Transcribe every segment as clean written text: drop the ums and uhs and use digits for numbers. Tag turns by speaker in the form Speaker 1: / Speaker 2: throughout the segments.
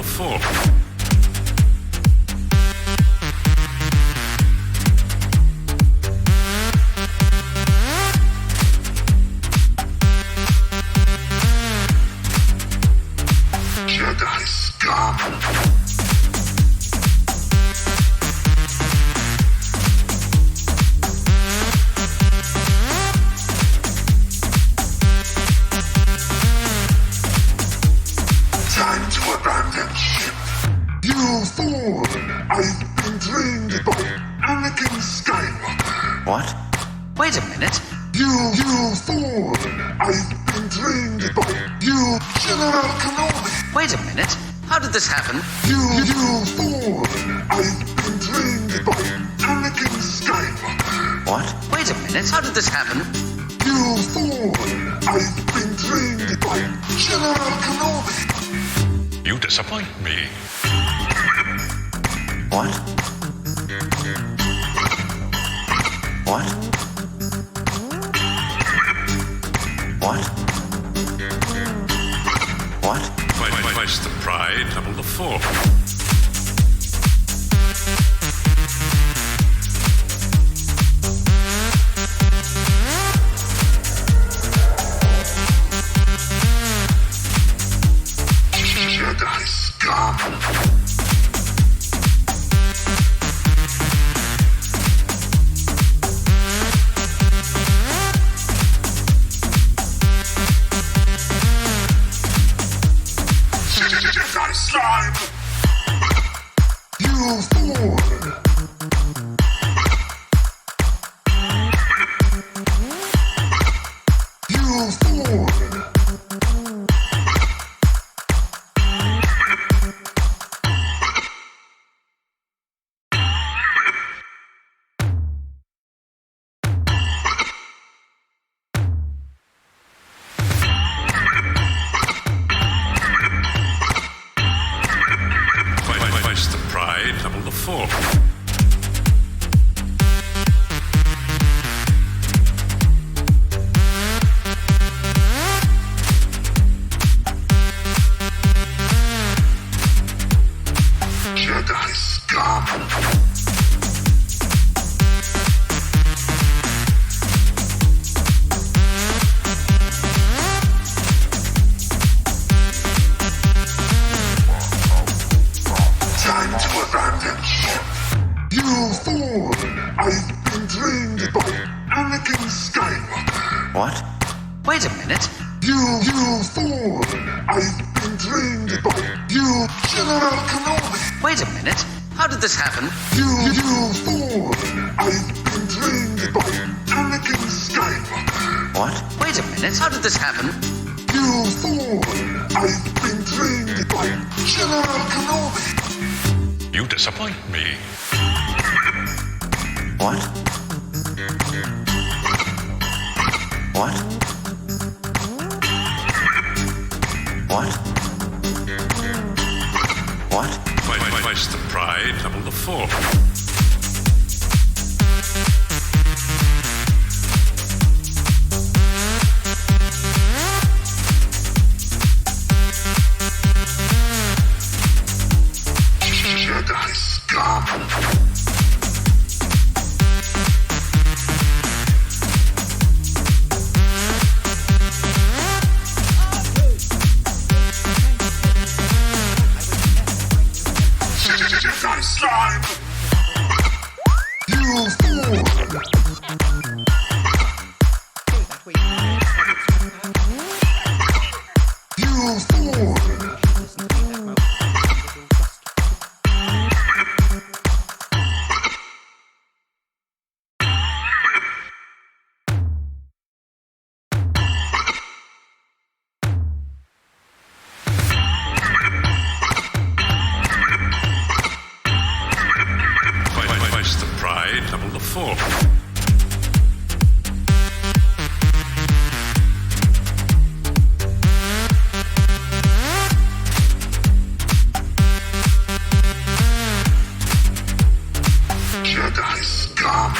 Speaker 1: the 4.
Speaker 2: Jedi scum! Time to abandon ship. You fool! I've been trained by Anakin Skywalker.
Speaker 3: What? Wait a minute.
Speaker 2: You fool! I've been trained by you, General Kenobi.
Speaker 3: Wait a minute. How did this happen?
Speaker 2: You fool! I've been trained by Anakin Skywalker.
Speaker 3: What? Wait a minute. How did this happen?
Speaker 2: You fool! I've been trained by General Kenobi.
Speaker 1: You disappoint me.
Speaker 3: What? What? What? What?
Speaker 1: Twice the pride, double the 4.
Speaker 2: Jedi scum! Jedi slime! You fool! You fool!
Speaker 1: Twice the pride, double the 4.
Speaker 2: Jedi scum! Time to abandon ship. You fool! I've been trained by Anakin Skywalker.
Speaker 3: What? Wait a minute.
Speaker 2: You fool! I've been trained by you, General Kenobi.
Speaker 3: Wait a minute. How did this happen?
Speaker 2: You fool! I've been trained by Anakin Skywalker.
Speaker 3: What? Wait a minute. How did this happen?
Speaker 2: You fool! I've been trained by General Kenobi.
Speaker 1: You disappoint me.
Speaker 3: What? What? What? What?
Speaker 1: Twice the pride, double the 4.
Speaker 2: Jedi scum! Jedi slime! You fool! You fool!
Speaker 1: Twice the pride, double the 4.
Speaker 2: Jedi scum!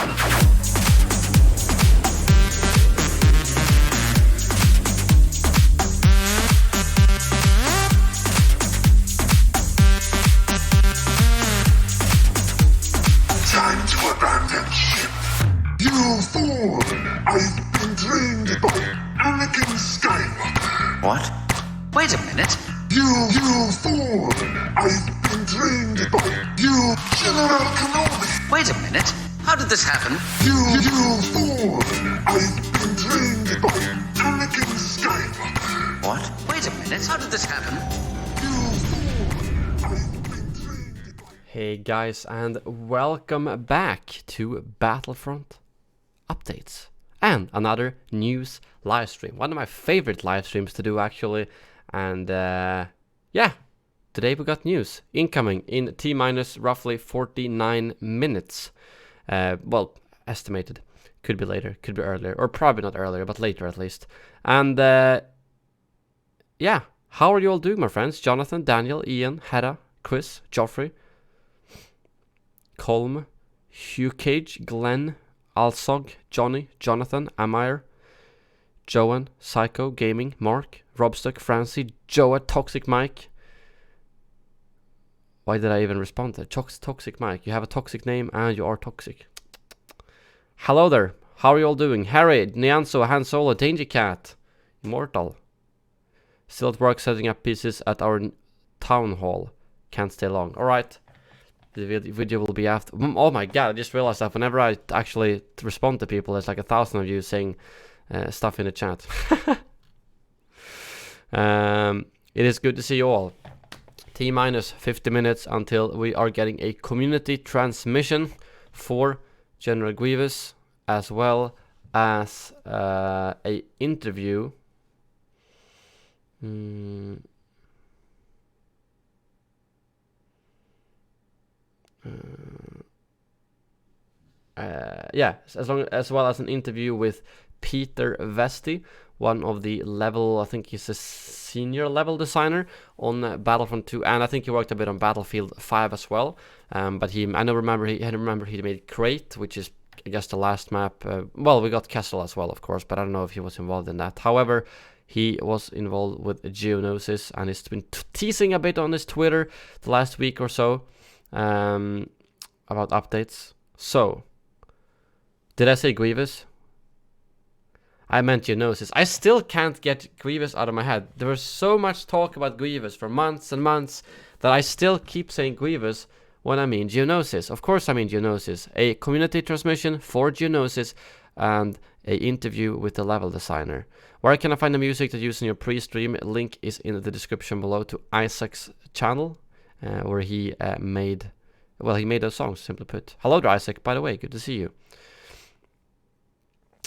Speaker 3: a minute. How did this happen?
Speaker 2: You fool! I've been trained by Anakin Skywalker.
Speaker 3: What? Wait a minute. How did this happen?
Speaker 2: You fool! I've been trained by...
Speaker 4: Hey guys, and welcome back to Battlefront Updates and another news live stream. One of my favorite live streams to do, actually. And yeah, today we got news incoming in T-minus roughly 49 minutes. Well, estimated. Could be later, could be earlier, or probably not earlier, but later at least. And yeah, how are you all doing, my friends? Jonathan, Daniel, Ian, Hedda, Chris, Joffrey, Colm, Hugh Cage, Glenn, Alsog, Johnny, Jonathan, Amir, Joan, Psycho, Gaming, Mark, Robstuck, Francie, Joa, Toxic Mike. Why did I even respond to Toxic Mike? You have a toxic name and you are toxic. Hello there. How are you all doing? Harry, Nianso, Han Solo, Danger Cat, Immortal. Still at work setting up pieces at our town hall. Can't stay long. Alright. The video will be after. Oh my god, I just realized that whenever I actually respond to people, there's like 1,000 of you saying stuff in the chat. It is good to see you all. T-minus 50 minutes until we are getting a community transmission for General Grievous, as well as a interview. Yeah, as well as an interview with Peter Vesti, one of the level, I think he's a senior level designer on Battlefront 2, and I think he worked a bit on Battlefield 5 as well. But I remember he made Crate, which is, I guess, the last map. Well, we got Castle as well, of course, but I don't know if he was involved in that. However, he was involved with Geonosis, and he's been teasing a bit on his Twitter the last week or so about updates. So, did I say Grievous? I meant Geonosis. I still can't get Grievous out of my head. There was so much talk about Grievous for months and months that I still keep saying Grievous when I mean Geonosis. Of course I mean Geonosis. A community transmission for Geonosis and a interview with the level designer. Where can I find the music to use in your pre-stream? Link is in the description below to Isaac's channel, where he made those songs, simply put. Hello there, Isaac, by the way, good to see you.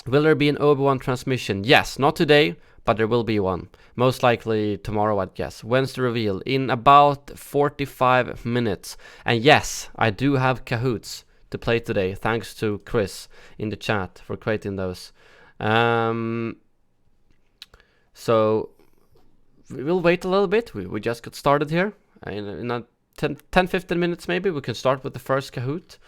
Speaker 4: Will there be an Obi-Wan transmission? Yes, not today, but there will be one. Most likely tomorrow, I'd guess. When's the reveal? In about 45 minutes. And yes, I do have Kahoots to play today, thanks to Chris in the chat for creating those. So, we'll wait a little bit. We just got started here. In 10-15 minutes maybe, we can start with the first Kahoot.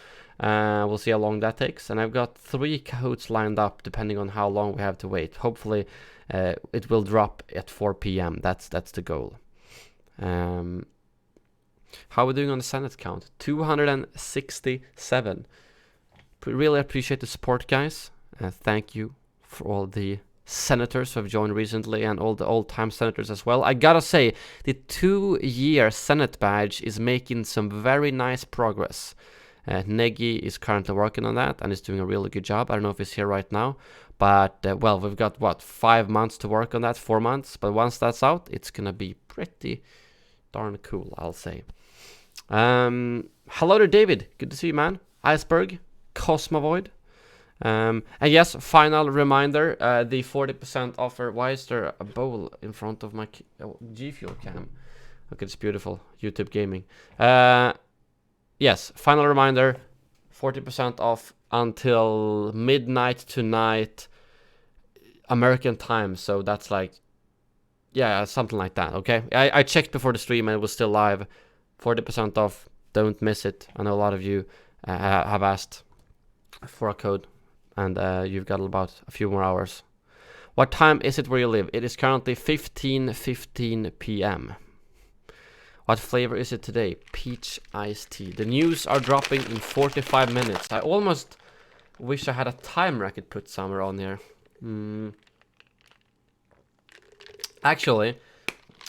Speaker 4: We'll see how long that takes, and I've got 3 Kahoots lined up depending on how long we have to wait. Hopefully it will drop at 4 p.m. That's the goal. How are we doing on the Senate count? 267. Really appreciate the support, guys. Thank you for all the senators who have joined recently and all the old-time senators as well. I gotta say, the 2-year Senate badge is making some very nice progress. Negi is currently working on that and is doing a really good job. I don't know if he's here right now, but well, we've got what, 5 months to work on that, 4 months, but once that's out, it's gonna be pretty darn cool, I'll say. Hello there, David, good to see you, man. Iceberg, Cosmovoid, and yes, final reminder, the 40% offer. Why is there a bowl in front of my G Fuel cam? Look, it's beautiful. YouTube gaming. Yes, final reminder, 40% off until midnight tonight, American time. So that's like, yeah, something like that, okay? I checked before the stream and it was still live. 40% off, don't miss it. I know a lot of you have asked for a code, and you've got about a few more hours. What time is it where you live? It is currently 15:15 p.m. What flavor is it today? Peach iced tea. The news are dropping in 45 minutes. I almost wish I had a timer I could put somewhere on here. Actually,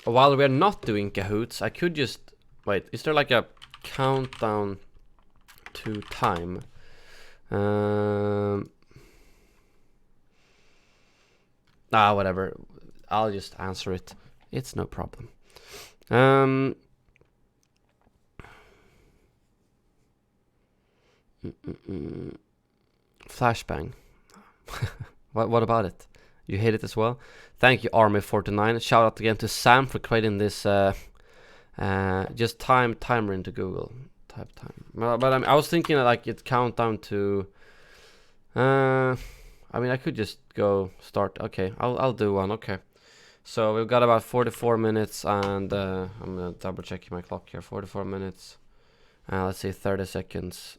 Speaker 4: while we're not doing Kahoots, I could just... Wait, is there like a countdown to time? Whatever. I'll just answer it. It's no problem. Flashbang. What about it? You hate it as well? Thank you, Army49. Shout out again to Sam for creating this. Just timer into Google. Type time. But I was thinking like it countdown to. I mean, I could just go start. Okay, I'll do one. Okay. So we've got about 44 minutes, and I'm gonna double checking my clock here. 44 minutes. Let's say 30 seconds,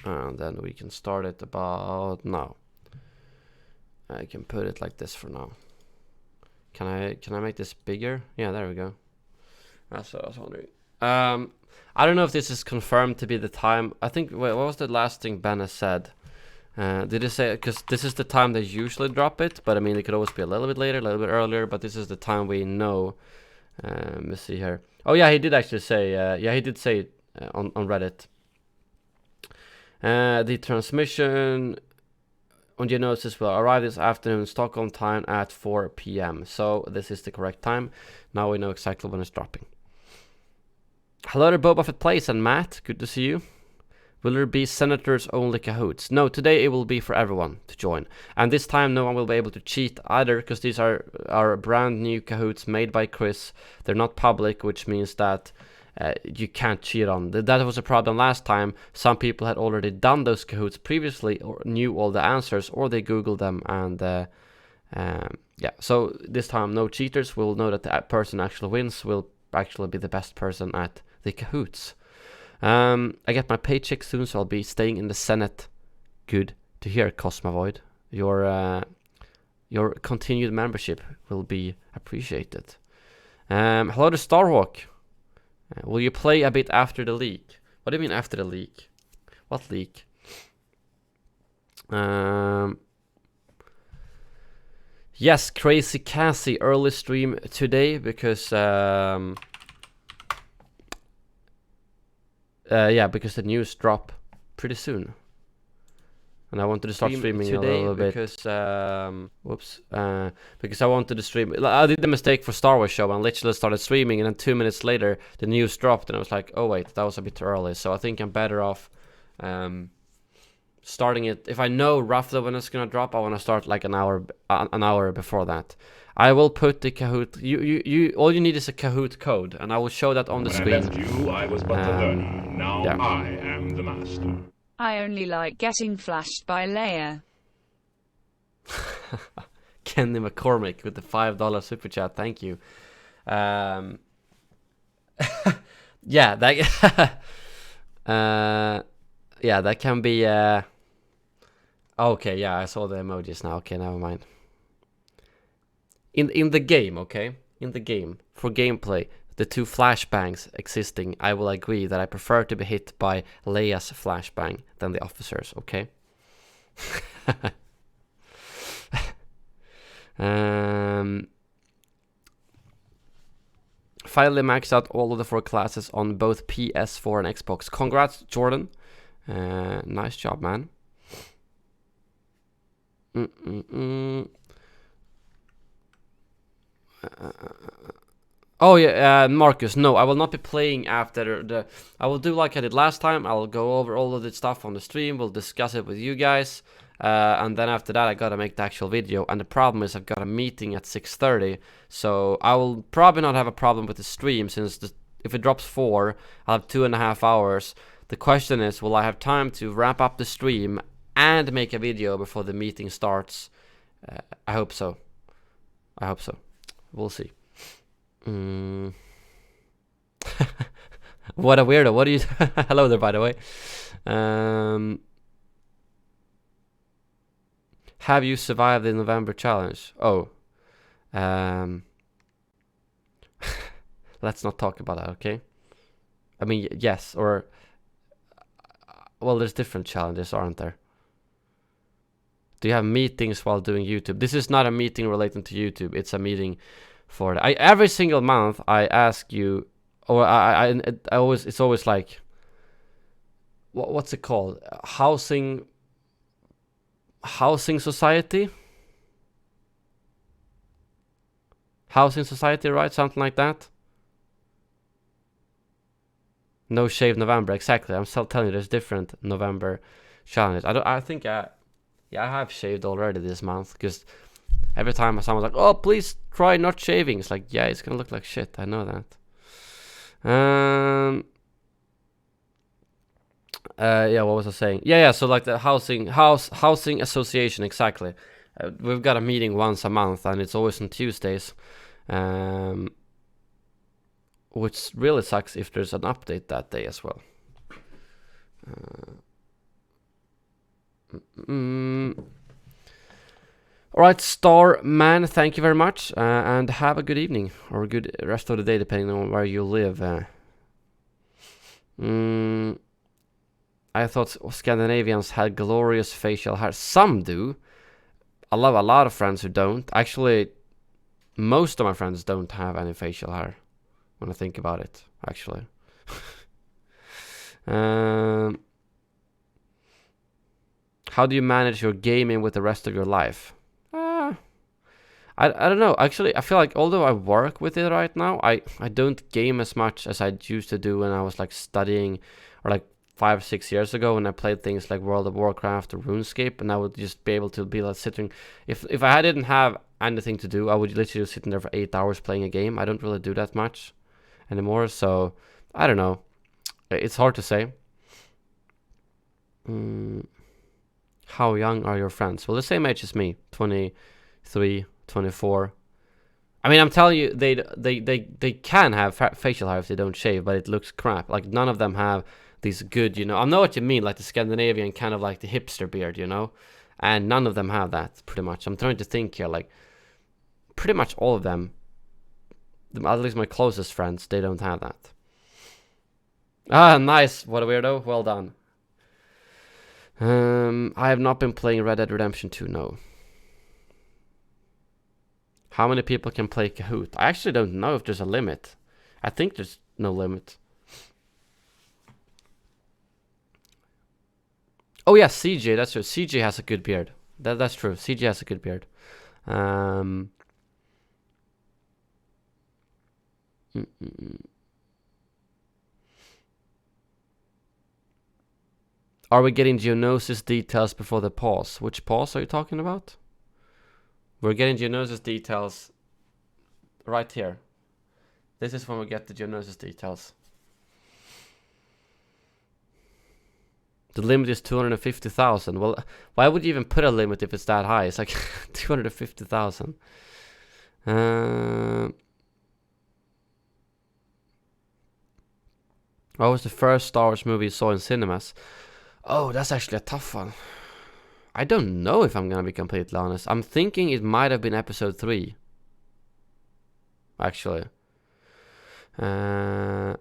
Speaker 4: and then we can start it about now. I can put it like this for now. Can I make this bigger? Yeah, there we go. That's what I was wondering. I don't know if this is confirmed to be the time. I think. Wait, what was the last thing Ben has said? Did it say, because this is the time they usually drop it, but I mean it could always be a little bit later, a little bit earlier, but this is the time we know. Let me see here. Oh yeah, he did actually say, yeah, he did say it on Reddit. The transmission on Geonosis will arrive this afternoon Stockholm time at 4 p.m. So this is the correct time. Now we know exactly when it's dropping. Hello there, Boba Fett Plays and Matt, good to see you. Will there be senators only Kahoots? No, today it will be for everyone to join. And this time no one will be able to cheat either, because these are brand new Kahoots made by Chris. They're not public, which means that you can't cheat on. That was a problem last time. Some people had already done those Kahoots previously or knew all the answers, or they Googled them, and yeah. So this time no cheaters. We'll know that the person actually wins will actually be the best person at the Kahoots. I get my paycheck soon, so I'll be staying in the Senate. Good to hear, Cosmovoid. Your continued membership will be appreciated. Hello to Starhawk. Will you play a bit after the leak? What do you mean after the leak? What leak? Yes, Crazy Cassie, early stream today because yeah, because the news drop pretty soon, and I wanted to start streaming today a little bit. Because because I wanted to stream. I did the mistake for Star Wars show and literally started streaming, and then 2 minutes later the news dropped, and I was like, oh wait, that was a bit too early. So I think I'm better off starting it. If I know roughly when it's gonna drop, I want to start like an hour before that. I will put the Kahoot. You all you need is a Kahoot code, and I will show that on the screen.
Speaker 5: When I left you, I was but the learner. Now
Speaker 4: yeah.
Speaker 5: I am the master.
Speaker 6: I only like getting flashed by Leia.
Speaker 4: Kenny McCormick with the $5 super chat. Thank you. Yeah, that. Yeah, that can be. Okay, yeah, I saw the emojis now. Okay, never mind. In the game, okay? In the game, for gameplay, the two flashbangs existing, I will agree that I prefer to be hit by Leia's flashbang than the officers, okay? Finally maxed out all of the 4 classes on both PS4 and Xbox. Congrats, Jordan. Nice job, man. Oh yeah, Marcus, no, I will not be playing after the. I will do like I did last time. I will go over all of the stuff on the stream. We'll discuss it with you guys, and then after that I gotta make the actual video. And the problem is I've got a meeting at 6:30, so I will probably not have a problem with the stream, since if it drops 4, I'll have 2.5 hours. The question is, will I have time to wrap up the stream and make a video before the meeting starts? I hope so. I hope so. We'll see. What a weirdo. What do you... Hello there, by the way. Have you survived the November challenge? Oh. Let's not talk about that, okay? I mean, yes, or... Well, there's different challenges, aren't there? Do you have meetings while doing YouTube? This is not a meeting relating to YouTube. It's a meeting for every single month I ask you, or I always, it's always like, what's it called? Housing society? Housing society, right? Something like that. No shave November, exactly. I'm still telling you, there's different November challenges. I think I have shaved already this month, because every time someone's like, "Oh, please try not shaving," it's like, yeah, it's gonna look like shit. I know that. Yeah, what was I saying? Yeah. So like the housing association, exactly. We've got a meeting once a month, and it's always on Tuesdays. Which really sucks if there's an update that day as well. Alright, Star Man, thank you very much, and have a good evening, or a good rest of the day, depending on where you live. I thought Scandinavians had glorious facial hair. Some do. I love a lot of friends who don't. Actually, most of my friends don't have any facial hair, when I think about it, actually. How do you manage your gaming with the rest of your life? I don't know. Actually, I feel like although I work with it right now, I don't game as much as I used to do when I was like studying, or like 5 or 6 years ago, when I played things like World of Warcraft or RuneScape, and I would just be able to be like sitting. If I didn't have anything to do, I would literally just sitting there for 8 hours playing a game. I don't really do that much anymore, so I don't know. It's hard to say. How young are your friends? Well, the same age as me, 23, 24. I mean, I'm telling you, they can have facial hair if they don't shave, but it looks crap. Like, none of them have these good, you know. I know what you mean, like the Scandinavian kind of like the hipster beard, you know. And none of them have that, pretty much. I'm trying to think here, like, pretty much all of them, at least my closest friends, they don't have that. Ah, nice. What a weirdo. Well done. I have not been playing Red Dead Redemption 2, no. How many people can play Kahoot? I actually don't know if there's a limit. I think there's no limit. Oh yeah, CJ, that's true. CJ has a good beard. That's true. CJ has a good beard. Are we getting Geonosis details before the pause? Which pause are you talking about? We're getting Geonosis details right here. This is when we get the Geonosis details. The limit is 250,000. Well, why would you even put a limit if it's that high? It's like 250,000. What was the first Star Wars movie you saw in cinemas? Oh, that's actually a tough one. I don't know, if I'm gonna be completely honest. I'm thinking it might have been episode 3. Actually. Hello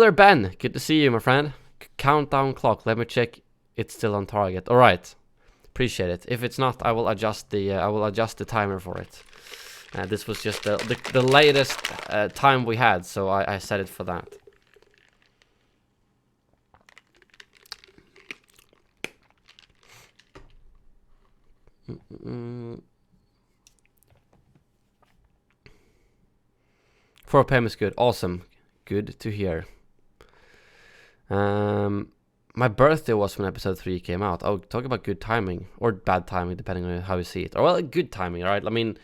Speaker 4: there, Ben. Good to see you, my friend. Countdown clock. Let me check. It's still on target. All right. Appreciate it. If it's not, I will adjust the timer for it. This was just the latest time we had, so I set it for that. For a PM is good. Awesome. Good to hear. My birthday was when episode 3 came out. Oh, talk about good timing. Or bad timing, depending on how you see it. Or, well, good timing, right? I mean,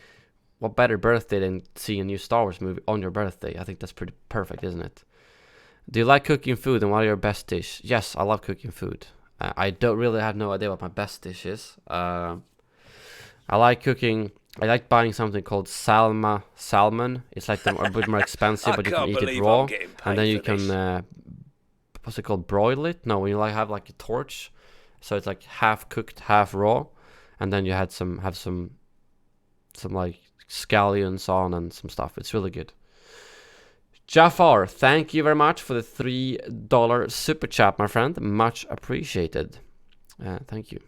Speaker 4: what better birthday than seeing a new Star Wars movie on your birthday? I think that's pretty perfect, isn't it? Do you like cooking food, and what are your best dish? Yes, I love cooking food. I don't really have no idea what my best dish is. I like cooking. I like buying something called salmon. It's like a bit more expensive, but you can eat it raw, and then you can what's it called? Broil it? No, when you like have like a torch, so it's like half cooked, half raw, and then you have some like scallions on and some stuff. It's really good. Jafar, thank you very much for the $3 super chat, my friend. Much appreciated. Thank you.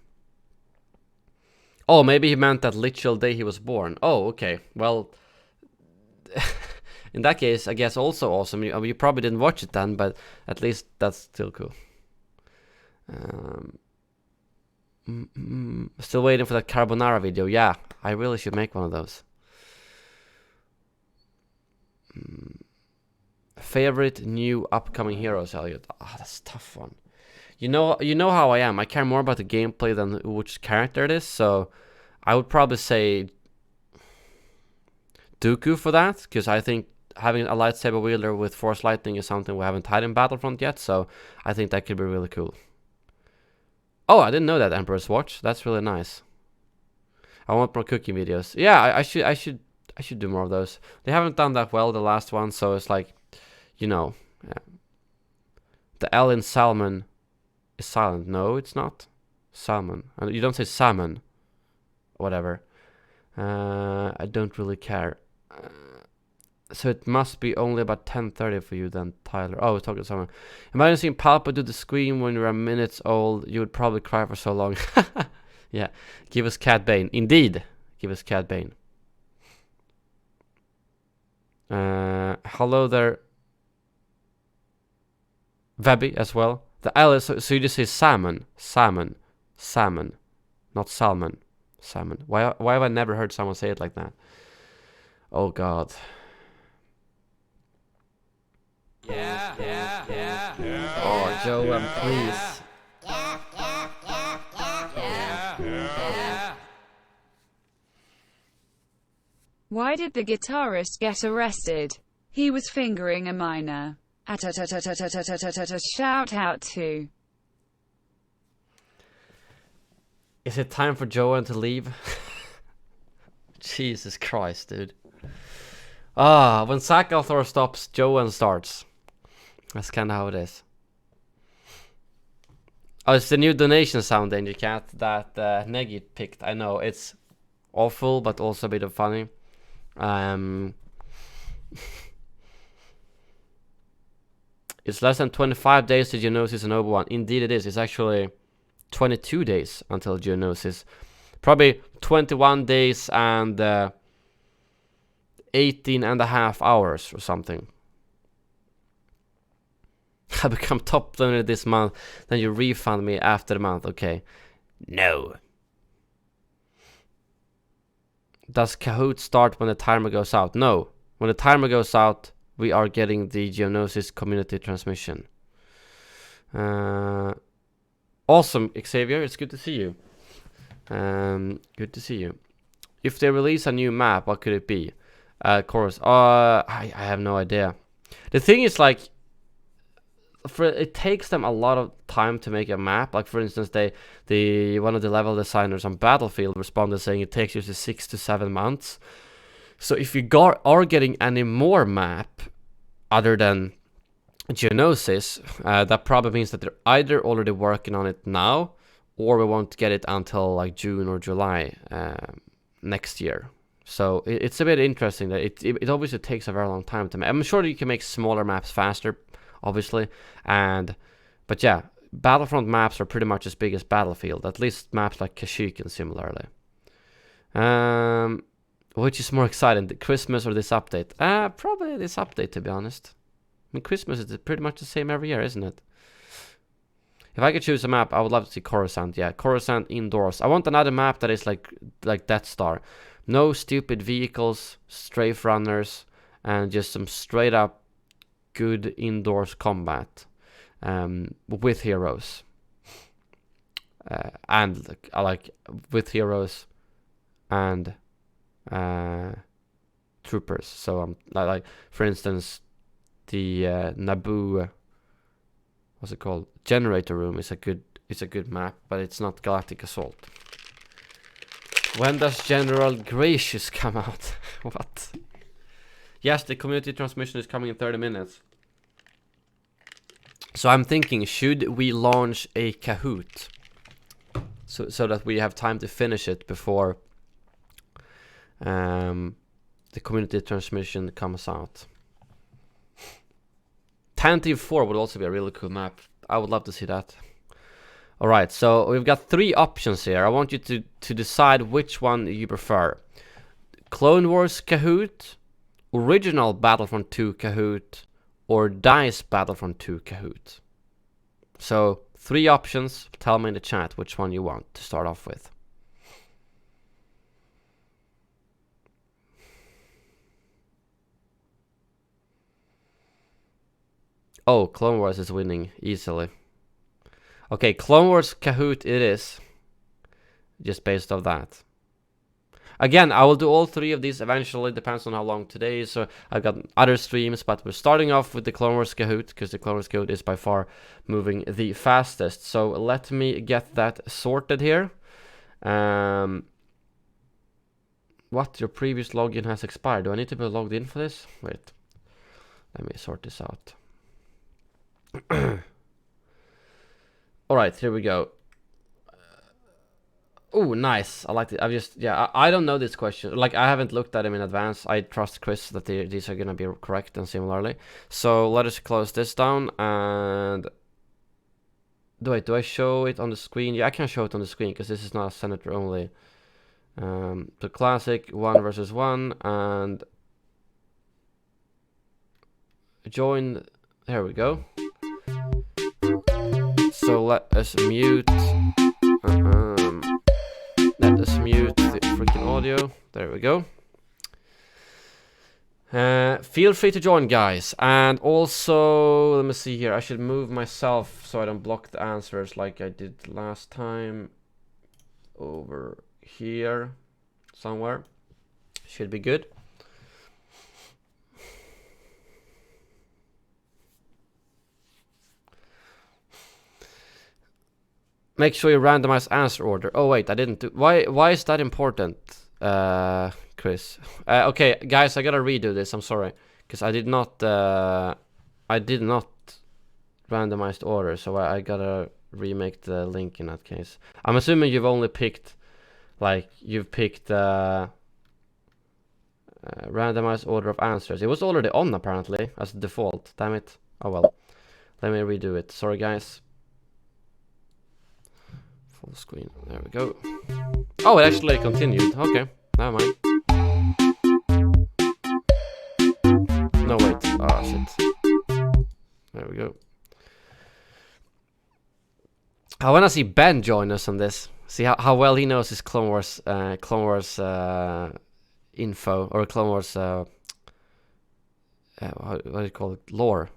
Speaker 4: Oh, maybe he meant that literal day he was born. Oh, okay. Well, in that case, I guess also awesome. You probably didn't watch it then, but at least that's still cool. Still waiting for that carbonara video. Yeah, I really should make one of those. Favorite new upcoming heroes, Elliot? Ah, that's a tough one. You know how I am. I care more about the gameplay than which character it is, so I would probably say Dooku for that, because I think having a lightsaber wielder with Force Lightning is something we haven't had in Battlefront yet, so I think that could be really cool. Oh, I didn't know that, Emperor's Watch. That's really nice. I want more cooking videos. Yeah, I should do more of those. They haven't done that well, the last one, so it's like, you know, the L in salmon is silent. No, it's not. Salmon. You don't say salmon. Whatever. I don't really care. So it must be only about 10:30 for you then, Tyler. Oh, we're talking to someone. Imagine seeing Palpa do the scream when you were minutes old. You would probably cry for so long. Yeah. Give us Cad Bane. Indeed. Give us Cad Bane. Hello there. Vebby as well. The L is, so you just say salmon. Salmon. Salmon. Not salmon. Salmon. Why have I never heard someone say it like that? Oh God. Yeah. Oh, Joe, please.
Speaker 6: Why did the guitarist get arrested? He was fingering a minor. Shout out to.
Speaker 4: Is it time for Joanne to leave? Jesus Christ, dude. When Sakalthor stops, Joanne starts. That's kind of how it is. Oh, it's the new donation sound, Danger Cat, that Negi picked. I know, it's awful, but also a bit of funny. It's less than 25 days to Geonosis and Obi-Wan. Indeed it is. It's actually 22 days until Geonosis. Probably 21 days and 18 and a half hours or something. I become top donor this month, then you refund me after the month. Okay. No. Does Kahoot start when the timer goes out? No. When the timer goes out, we are getting the Geonosis community transmission. Awesome, Xavier. It's good to see you. Good to see you. If they release a new map, what could it be? Chorus. I have no idea. The thing is, like, it takes them a lot of time to make a map. Like, for instance, one of the level designers on Battlefield responded saying it takes usually 6 to 7 months. So if you are getting any more map other than Geonosis, that probably means that they're either already working on it now, or we won't get it until like June or July next year. So it's a bit interesting that it obviously takes a very long time to make. I'm sure that you can make smaller maps faster, obviously, but yeah, Battlefront maps are pretty much as big as Battlefield, at least maps like Kashyyyk and similarly. Which is more exciting, the Christmas or this update? Probably this update, to be honest. I mean, Christmas is pretty much the same every year, isn't it? If I could choose a map, I would love to see Coruscant. Yeah, Coruscant indoors. I want another map that is like Death Star. No stupid vehicles, strafe runners, and just some straight up good indoors combat with heroes. And I like with heroes and troopers. So I'm like, for instance, the Naboo, what's it called? Generator room is a good map, but it's not Galactic Assault. When does General Gracious come out? What? Yes, the community transmission is coming in 30 minutes. So I'm thinking, should we launch a Kahoot? So that we have time to finish it before the community transmission comes out. Tantive 4 would also be a really cool map. I would love to see that. Alright, so we've got 3 options here. I want you to decide which one you prefer. Clone Wars Kahoot original Battlefront 2 Kahoot or DICE Battlefront 2 Kahoot? So 3 options. Tell me in the chat which one you want to start off with. Oh, Clone Wars is winning easily. Okay, Clone Wars Kahoot it is. Just based off that. Again, I will do all 3 of these eventually, depends on how long today is. So I've got other streams, but we're starting off with the Clone Wars Kahoot, because the Clone Wars Kahoot is by far moving the fastest. So let me get that sorted here. What? Your previous login has expired. Do I need to be logged in for this? Wait. Let me sort this out. Alright, here we go. Oh, nice. I like it. I don't know this question. Like, I haven't looked at them in advance. I trust Chris that these are gonna be correct and similarly. So let us close this down and... do I show it on the screen? Yeah, I can show it on the screen because this is not a senator only. The classic 1 versus 1 and... join... There we go. So let us mute... let us mute the freaking audio. There we go. Feel free to join, guys. And also, let me see here. I should move myself so I don't block the answers like I did last time. Over here somewhere. Should be good. Make sure you randomize answer order. Oh wait, I didn't do. Why is that important, Chris? Okay, guys, I gotta redo this. I'm sorry, because I did not randomize the order, so I gotta remake the link in that case. I'm assuming you've only picked, like, you've picked randomized order of answers. It was already on apparently as default. Damn it. Oh well. Let me redo it. Sorry, guys. Full screen. There we go. Oh, it actually continued. Okay, never mind. No, wait. Oh, shit. There we go. I want to see Ben join us on this. See how well he knows his Clone Wars info, or Clone Wars what do you call it? Lore.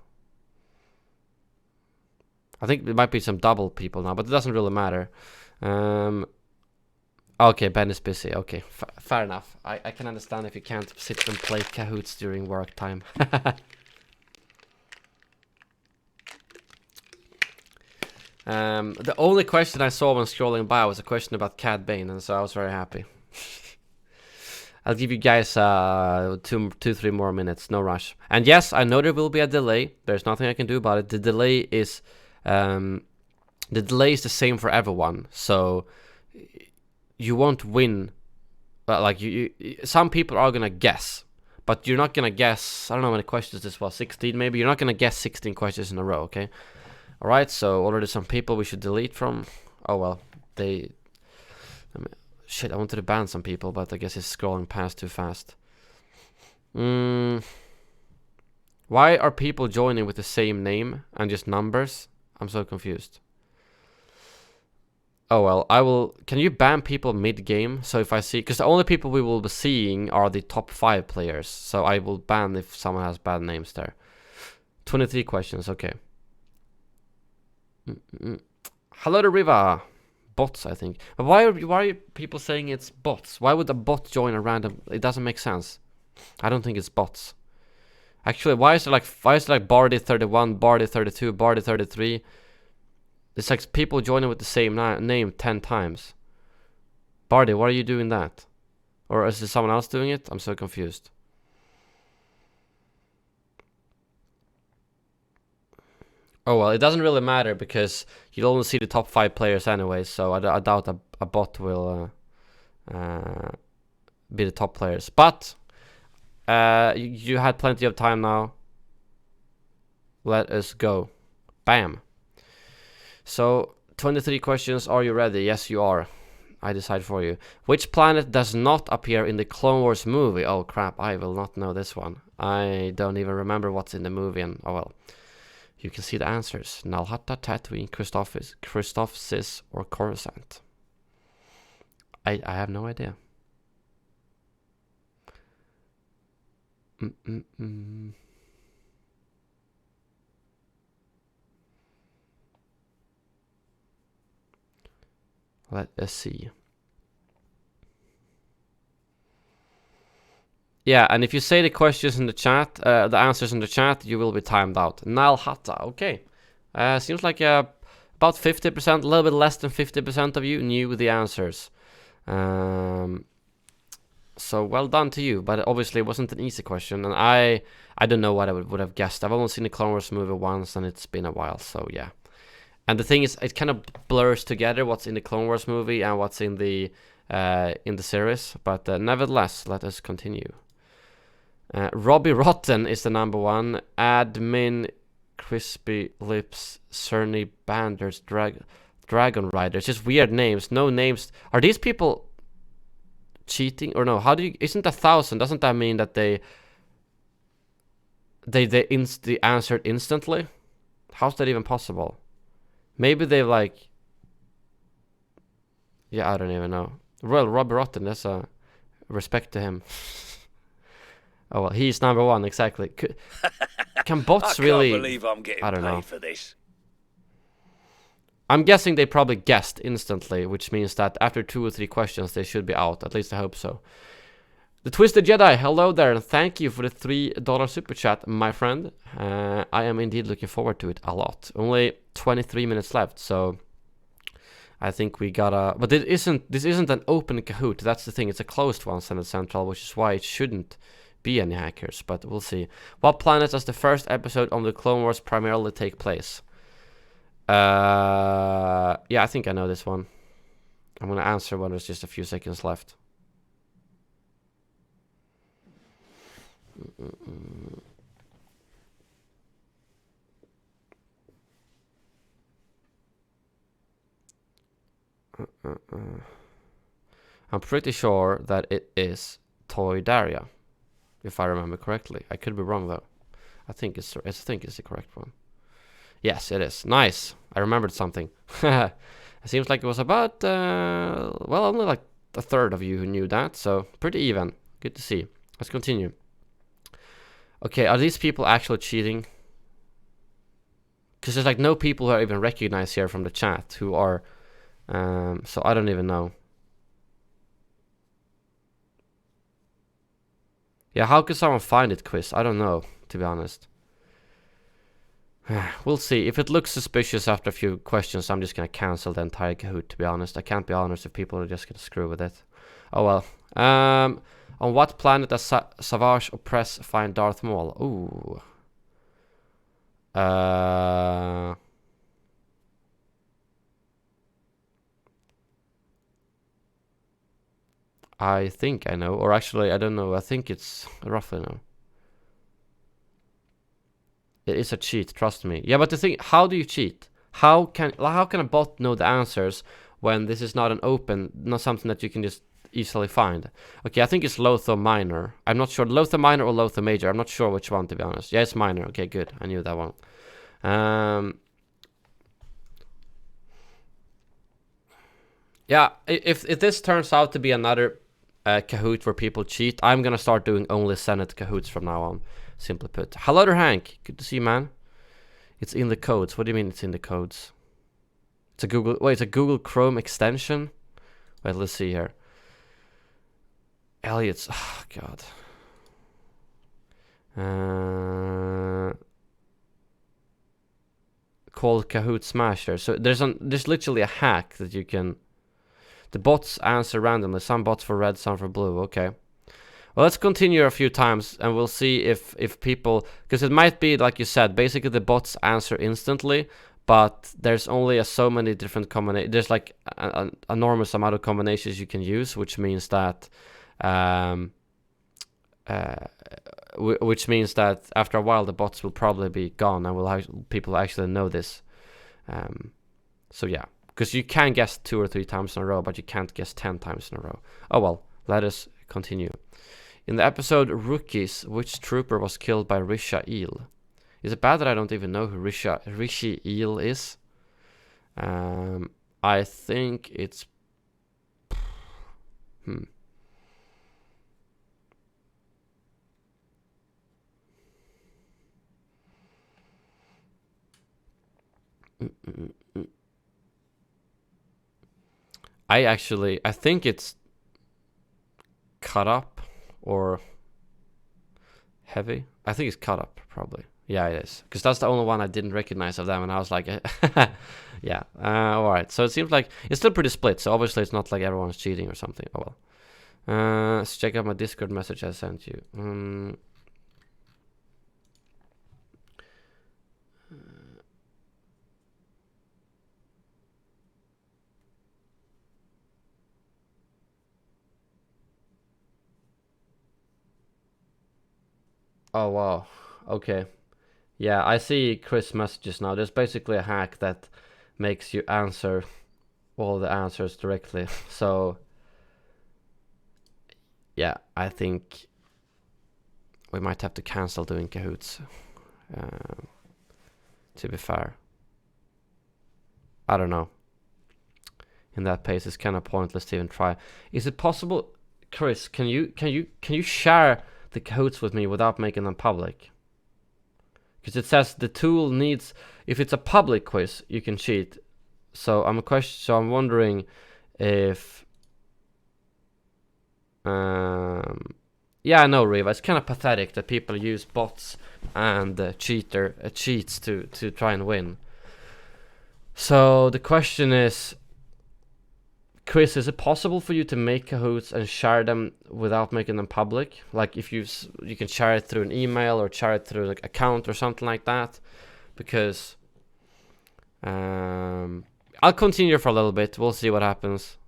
Speaker 4: I think there might be some double people now, but it doesn't really matter. Okay, Ben is busy. Okay, fair enough. I can understand if you can't sit and play Kahoots during work time. The only question I saw when scrolling by was a question about Cad Bane, and so I was very happy. I'll give you guys 2-3 more minutes, no rush. And yes, I know there will be a delay. There's nothing I can do about it. The delay is the same for everyone, so you won't win. Like some people are gonna guess, but you're not gonna guess. I don't know how many questions this was. 16 maybe. You're not gonna guess 16 questions in a row. Okay. All right. So already some people we should delete from. Oh well, shit, I wanted to ban some people, but I guess it's scrolling past too fast. Why are people joining with the same name and just numbers? I'm so confused. Oh well, I will... Can you ban people mid-game? So if I see... Because the only people we will be seeing are the top 5 players. So I will ban if someone has bad names there. 23 questions, okay. Hello to Riva. Bots, I think. But why are people saying it's bots? Why would a bot join a random... It doesn't make sense. I don't think it's bots. Actually, why is it like Bardi 31, Bardi 32, Bardi 33? It's like people joining with the same name 10 times. Bardi, why are you doing that? Or is there someone else doing it? I'm so confused. Oh well, it doesn't really matter because you'll only see the top 5 players anyway, so I doubt a bot will be the top players. But you had plenty of time now. Let us go. Bam. So 23 questions. Are you ready? Yes, you are. I decide for you. Which planet does not appear in the Clone Wars movie? Oh crap, I will not know this one. I don't even remember what's in the movie, and oh well. You can see the answers. Nalhata, Tatooine, Christophsis, or Coruscant. I have no idea. Let us see. Yeah, and if you say the questions in the chat, the answers in the chat, you will be timed out. Nalhata, okay. Seems like about 50%, a little bit less than 50% of you knew the answers. So well done to you, but obviously it wasn't an easy question, and I don't know what I would have guessed. I've only seen the Clone Wars movie once, and it's been a while, so yeah. And the thing is, it kind of blurs together what's in the Clone Wars movie and what's in the series. But nevertheless, let us continue. Robbie Rotten is the number one. Admin, Crispy Lips, Cerny Banders, Dragon Rider. It's just weird names. No names. Are these people cheating or no? How do you? Isn't 1,000? Doesn't that mean that they answered instantly? How's that even possible? Maybe they like... Yeah, I don't even know. Well, Robbie Rotten, that's a... Respect to him. Oh, well, he's number one, exactly. Can bots really...
Speaker 7: I can't believe I'm getting paid for this.
Speaker 4: I'm guessing they probably guessed instantly, which means that after 2 or 3 questions, they should be out. At least I hope so. The Twisted Jedi, hello there, and thank you for the $3 super chat, my friend. I am indeed looking forward to it a lot. Only 23 minutes left, so I think we gotta... But this isn't an open Kahoot, that's the thing. It's a closed one, Senate Central, which is why it shouldn't be any hackers, but we'll see. What planet does the first episode of the Clone Wars primarily take place? Yeah, I think I know this one. I'm gonna answer when there's just a few seconds left. I'm pretty sure that it is Toy Daria, if I remember correctly. I could be wrong though. I think it's the correct one. Yes, it is. Nice. I remembered something. It seems like it was about well, only like a third of you who knew that, so pretty even. Good to see. Let's continue. Okay, are these people actually cheating? Because there's like no people who are even recognized here from the chat who are, so I don't even know. Yeah, how could someone find it, Quiz? I don't know, to be honest. We'll see. If it looks suspicious after a few questions, I'm just gonna cancel the entire Kahoot, to be honest. I can't be honest if people are just gonna screw with it. Oh well. On what planet does Savage Opress find Darth Maul? Ooh. I think I know, or actually I don't know. I think it's roughly know. It is a cheat, trust me. Yeah, but the thing, how do you cheat? How can a bot know the answers when this is not an open, not something that you can just easily find? Okay, I think it's Lothar Minor. I'm not sure, Lothar Minor or Lothar Major. I'm not sure which one, to be honest. Yeah, it's Minor. Okay, good. I knew that one. Yeah, if this turns out to be another Kahoot where people cheat, I'm gonna start doing only Senate Kahoots from now on. Simply put. Hello there, Hank. Good to see you, man. It's in the codes. What do you mean it's in the codes? It's a Google... Wait, it's a Google Chrome extension? Wait, let's see here. Elliot's... Oh, God. Called Kahoot Smasher. So there's literally a hack that you can... The bots answer randomly. Some bots for red, some for blue. Okay. Well, let's continue a few times and we'll see if people... Because it might be, like you said, basically the bots answer instantly, but there's only so many different combinations. There's like an enormous amount of combinations you can use, which means that... which means that after a while the bots will probably be gone and people actually know this. So yeah. Because you can guess 2 or 3 times in a row, but you can't guess 10 times in a row. Oh well, let us continue. In the episode Rookies, which trooper was killed by Risha Eel? Is it bad that I don't even know who Rishi Eel is? I think it's... I think it's cut up or heavy. I think it's cut up, probably. Yeah, it is. Because that's the only one I didn't recognize of them, and I was like, yeah. Alright, so it seems like it's still pretty split, so obviously it's not like everyone's cheating or something. Oh well. Let's check out my Discord message I sent you. Oh wow, okay. Yeah, I see Chris' messages now. There's basically a hack that makes you answer all the answers directly. So, yeah, I think we might have to cancel doing Kahoots, to be fair. I don't know. In that pace, it's kind of pointless to even try. Is it possible, Chris, can you share the Kahoots with me without making them public? Because it says the tool needs, if it's a public quiz, you can cheat. So I'm wondering if yeah, I know, Riva, it's kind of pathetic that people use bots and cheats to try and win. So the question is, Chris, is it possible for you to make Kahoots and share them without making them public? Like if you can share it through an email or share it through like account or something like that? Because I'll continue for a little bit. We'll see what happens.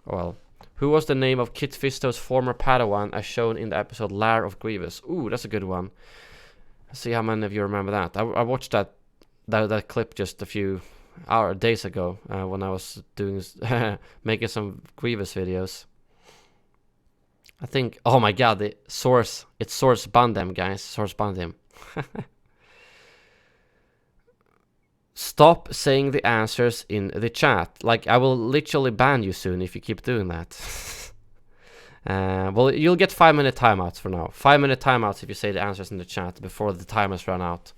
Speaker 4: Well, who was the name of Kit Fisto's former Padawan as shown in the episode Lair of Grievous? Ooh, that's a good one. Let's see how many of you remember that. I watched that clip just a few days ago when I was doing making some Grievous videos. I think, oh my god, it's Source Bandem, guys. Source Bandem. Stop saying the answers in the chat. Like, I will literally ban you soon if you keep doing that. Well, you'll get 5-minute timeouts for now. 5-minute timeouts if you say the answers in the chat before the timers run out.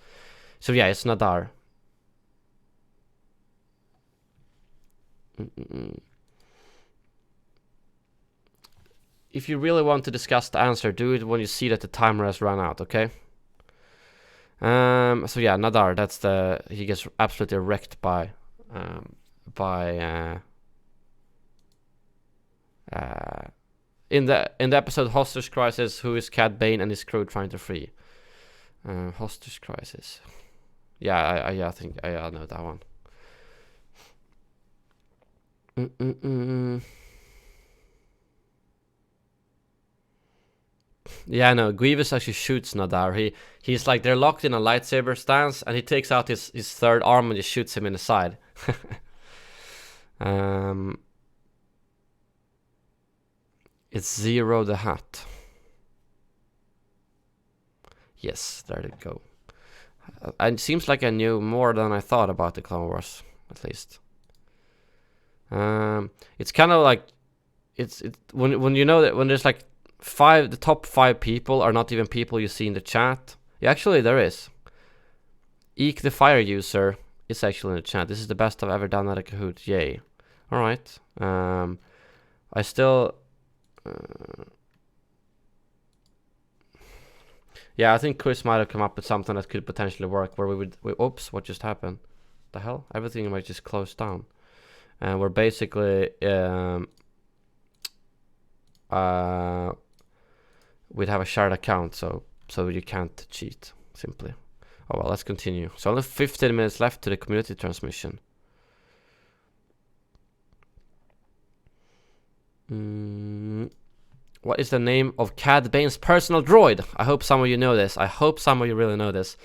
Speaker 4: So yeah, it's Nadar. If you really want to discuss the answer, do it when you see that the timer has run out, okay? So yeah, Nadar, that's he gets absolutely wrecked by in the episode Hostage Crisis, who is Cad Bane and his crew trying to free. Hostage Crisis. Yeah, I think I know that one. Yeah, no, Grievous actually shoots Nadar. He's like, they're locked in a lightsaber stance, and he takes out his third arm and just shoots him in the side. It's Zero the Hutt. Yes, there you go. It seems like I knew more than I thought about the Clone Wars, at least. It's kind of like it's when you know that when there's like the top 5 people are not even people you see in the chat. Yeah, actually there is. Eek the Fire User is actually in the chat. This is the best I've ever done at a Kahoot. Yay. Alright. I still yeah, I think Chris might have come up with something that could potentially work where oops, what just happened? The hell? Everything might just close down. And we're basically we'd have a shared account, so you can't cheat, simply. Oh well, let's continue. So only 15 minutes left to the community transmission. What is the name of Cad Bane's personal droid? I hope some of you know this. I hope some of you really know this.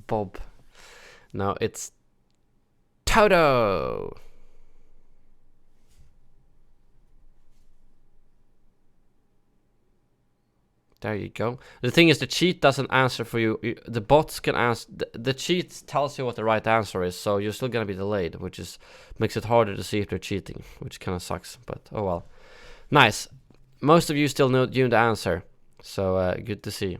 Speaker 4: Bob. No, it's Toto. There you go. The thing is, the cheat doesn't answer for you. The bots can answer. The cheat tells you what the right answer is, so you're still gonna be delayed, which is makes it harder to see if they're cheating, which kind of sucks. But oh well. Nice. Most of you still knew the answer, so good to see.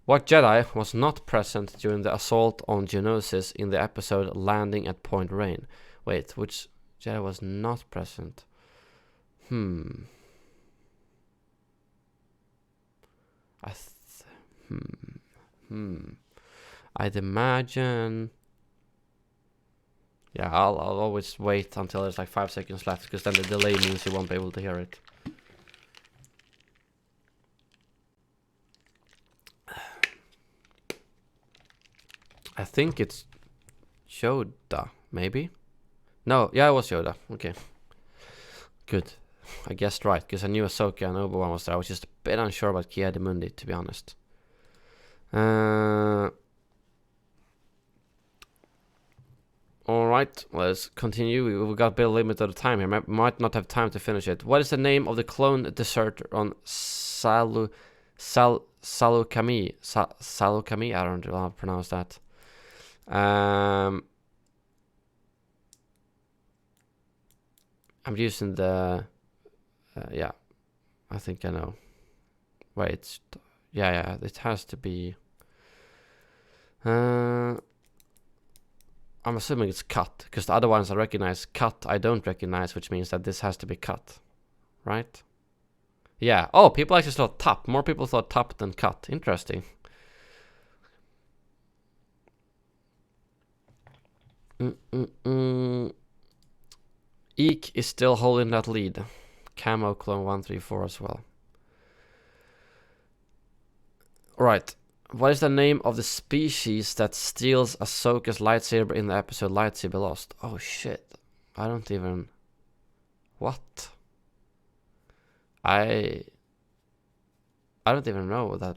Speaker 4: What Jedi was not present during the assault on Geonosis in the episode Landing at Point Rain? Wait, which Jedi was not present? I'd imagine. Yeah, I'll always wait until there's like 5 seconds left, because then the delay means you won't be able to hear it. I think it's Yoda, maybe? No, yeah, it was Yoda. Okay. Good. I guessed right, because I knew Ahsoka and Obi-Wan was there. I was just a bit unsure about Ki-Adi-Mundi, to be honest. Alright, let's continue. We've got a bit limited time here. Might not have time to finish it. What is the name of the clone deserter on Salukami? Salukami? I don't know how to pronounce that. I'm using the yeah, I think I know. Wait, yeah, it has to be I'm assuming it's cut, because the other ones I recognize. Cut I don't recognize, which means that this has to be cut, right? Yeah. Oh, people actually thought top. More people thought top than cut. Interesting. Eek is still holding that lead. Camo clone 134 as well. Right. What is the name of the species that steals Ahsoka's lightsaber in the episode Lightsaber Lost? Oh shit. I don't even... What? I don't even know that.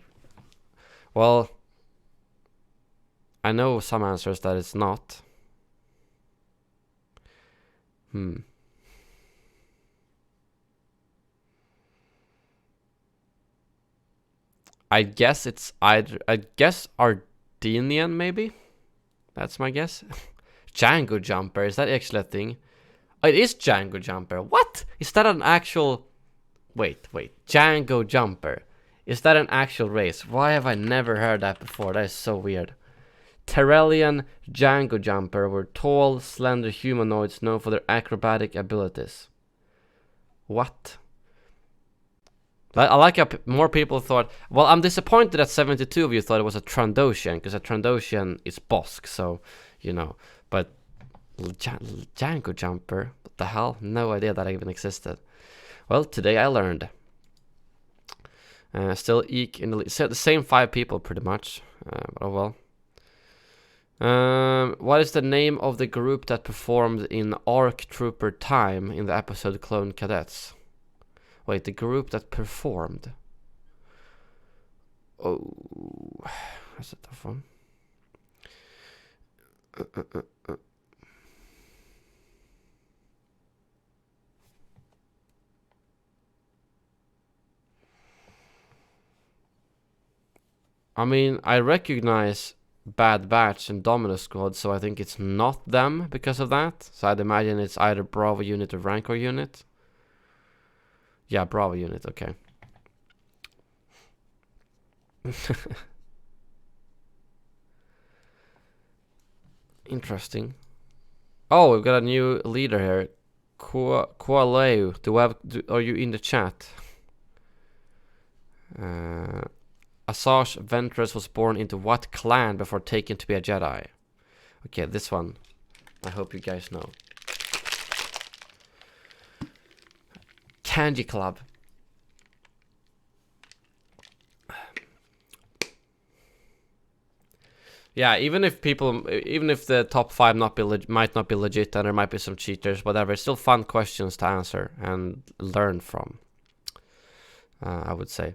Speaker 4: Well, I know some answers that it's not. I guess it's either... I guess Ardenian, maybe? That's my guess. Django Jumper, is that actually a thing? Oh, it is Django Jumper. What? Is that an actual... Wait. Django Jumper. Is that an actual race? Why have I never heard that before? That is so weird. Terrellian Django Jumper were tall, slender humanoids known for their acrobatic abilities. What? I like how more people thought... Well, I'm disappointed that 72 of you thought it was a Trandoshan, because a Trandoshan is Bosk, so, you know. But Django Jumper? What the hell? No idea that even existed. Well, today I learned. Still Eek in the lead. The same 5 people, pretty much. Oh well. What is the name of the group that performed in ARC Trooper Time in the episode Clone Cadets? Wait, the group that performed. Oh, that's a tough one. I mean, I recognize Bad Batch and Domino Squad, so I think it's not them because of that. So I'd imagine it's either Bravo unit or Rancor unit. Yeah, Bravo unit, okay. Interesting. Oh, we've got a new leader here. Kualeu. Are you in the chat? Asajj Ventress was born into what clan before taken to be a Jedi? Okay, this one. I hope you guys know. Kanji Club. Yeah, even if the top 5 might not be legit, and there might be some cheaters, whatever, it's still fun questions to answer and learn from. I would say.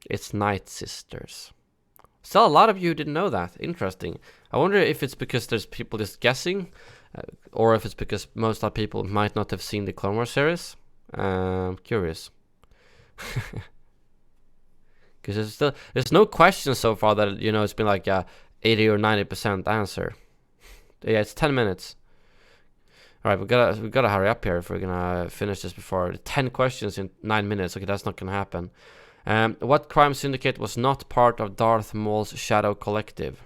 Speaker 4: It's Night Sisters. Still, a lot of you didn't know that. Interesting. I wonder if it's because there's people just guessing, or if it's because most of the people might not have seen the Clone Wars series. Curious. Because there's no question so far that, you know, it's been like a 80 or 90% answer. Yeah, it's 10 minutes. All right, we gotta hurry up here if we're gonna finish this before 10 questions in 9 minutes. Okay, that's not gonna happen. What crime syndicate was not part of Darth Maul's Shadow Collective?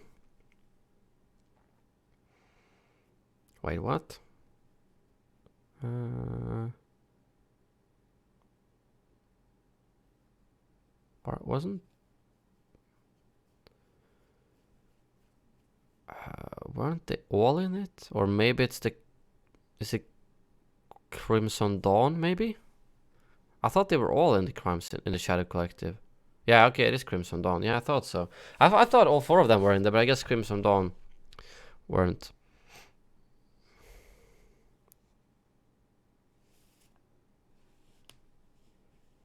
Speaker 4: Wait, what? Or wasn't? Weren't they all in it? Or maybe it's the... Is it Crimson Dawn, maybe? I thought they were all in the crimes in the Shadow Collective. Yeah, okay, it is Crimson Dawn. Yeah, I thought so. I thought all 4 of them were in there, but I guess Crimson Dawn weren't.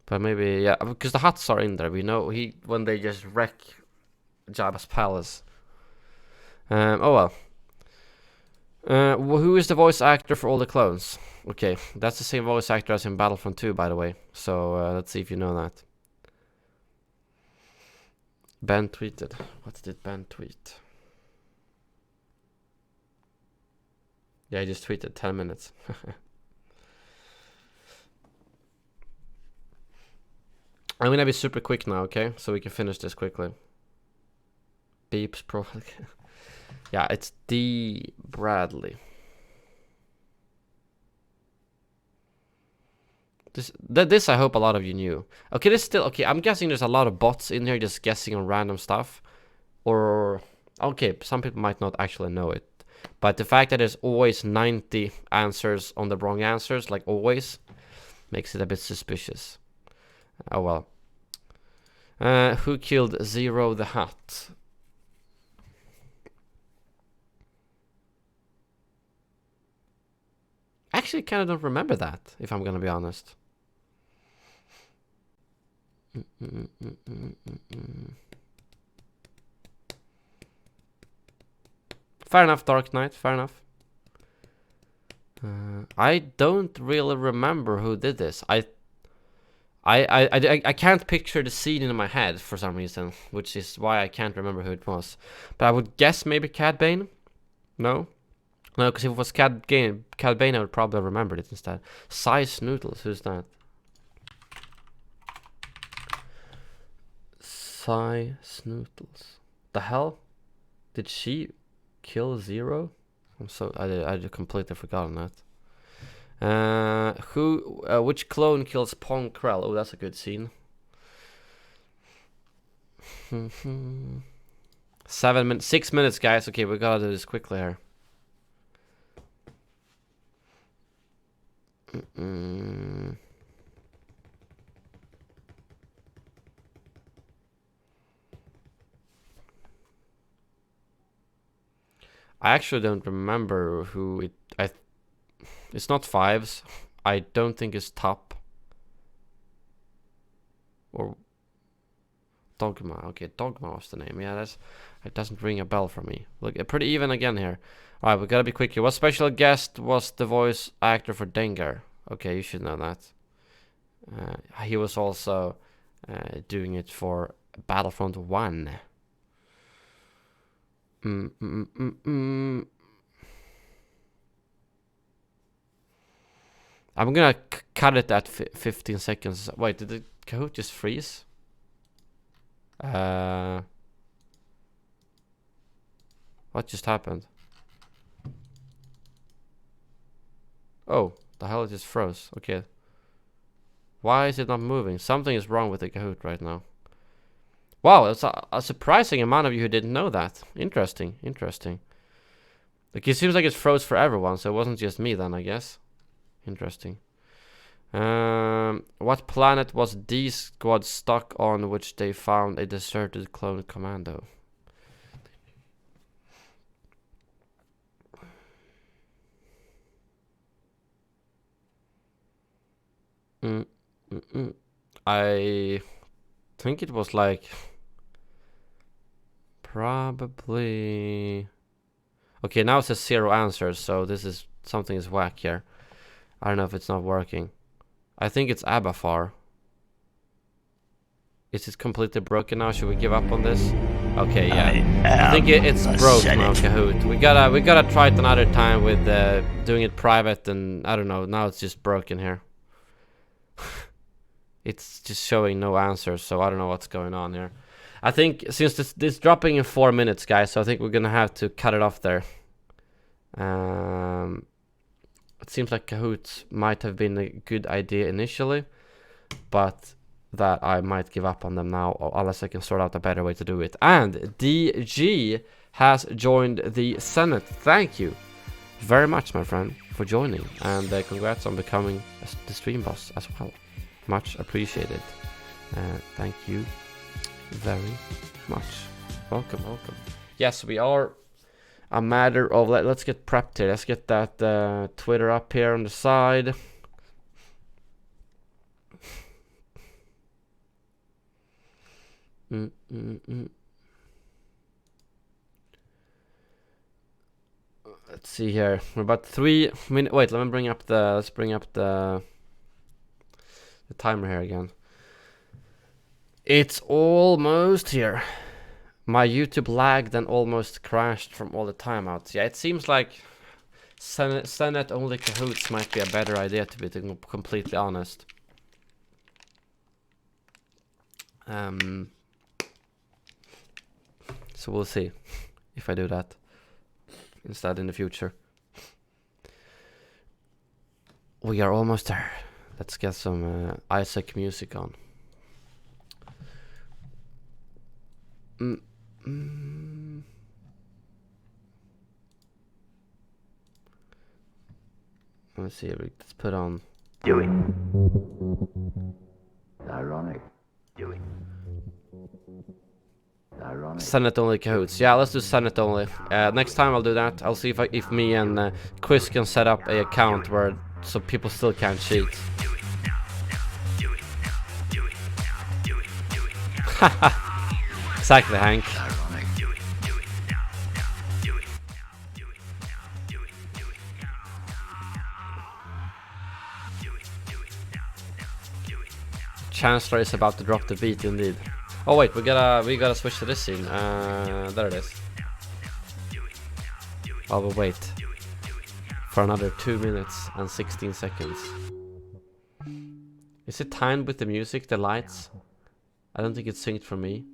Speaker 4: But maybe, yeah, because the Hutts are in there. We know when they just wreck Jabba's palace. Oh well. Who is the voice actor for all the clones? Okay, that's the same voice actor as in Battlefront 2, by the way. So let's see if you know that. Ben tweeted. What did Ben tweet? Yeah, he just tweeted 10 minutes. I'm gonna be super quick now, okay? So we can finish this quickly. Beeps Pro. Yeah, it's D. Bradley. This I hope a lot of you knew. Okay, this still okay. I'm guessing there's a lot of bots in here just guessing on random stuff, or okay, some people might not actually know it, but the fact that there's always 90 answers on the wrong answers, like always, makes it a bit suspicious. Oh well. Who killed Zero the Hutt? Actually, kind of don't remember that, if I'm gonna be honest. Fair enough, Dark Knight. Fair enough. I don't really remember who did this. I can't picture the scene in my head for some reason, which is why I can't remember who it was. But I would guess maybe Cad Bane. No. No, because if it was Cad Bane, I would probably have remembered it instead. Cy Snootles, who's that? Cy Snootles. The hell? Did she kill Zero? I completely forgotten that. Which clone kills Pong Krell? Oh, that's a good scene. 6 minutes, guys. Okay, we gotta do this quickly here. I actually don't remember who it. It's not Fives. I don't think it's Top or Dogma. Okay, Dogma was the name. Yeah, it doesn't ring a bell for me. Look, pretty even again here. All right, we gotta be quick here. What special guest was the voice actor for Dengar? Okay, you should know that. He was also doing it for Battlefront 1. I'm gonna cut it at 15 seconds. Wait, did the Kahoot just freeze? What just happened? Oh, the hell, it just froze. Okay. Why is it not moving? Something is wrong with the Kahoot right now. Wow, that's a surprising amount of you who didn't know that. Interesting, interesting. Like, it seems like it froze for everyone, so it wasn't just me then, I guess. Interesting. What planet was D Squad stuck on, which they found a deserted clone commando? I think it was like probably. Okay, now it says 0 answers, so this is something is whack here. I don't know if it's not working. I think it's Abafar. Is it completely broken now? Should we give up on this? Okay, yeah. I think it's broke now, Kahoot. We gotta try it another time with doing it private, and I don't know. Now it's just broken here. It's just showing no answers, so I don't know what's going on here. I think since this dropping in 4 minutes, guys, so I think we're gonna have to cut it off there. It seems like Kahoot might have been a good idea initially, but that I might give up on them now, unless I can sort out a better way to do it. And DG has joined the Senate. Thank you very much, my friend, for joining, and congrats on becoming the stream boss as well. Much appreciated. Thank you very much. Welcome, welcome. Yes, we are a matter of let's get prepped here. Let's get that Twitter up here on the side. Let's see here. We're about 3 minutes. Wait, let me bring up the. Let's bring up the timer here again. It's almost here. My YouTube lagged and almost crashed from all the timeouts. Yeah, it seems like Senate only Kahoots might be a better idea, to be completely honest. So we'll see if I do that instead in the future. We are almost there. Let's get some Isaac music on. Let's see. Let's put on.
Speaker 7: Do it. Ironic. Do it. Ironic.
Speaker 4: Senate only Kahoots. Yeah, let's do Senate only. Next time I'll do that. I'll see if me and Chris can set up a account where so people still can't cheat. Exactly, Hank. Chancellor is about to drop the beat, indeed. Oh wait, we gotta switch to this scene. There it is. I will wait for another 2 minutes and 16 seconds. Is it timed with the music, the lights? I don't think it's synced for me.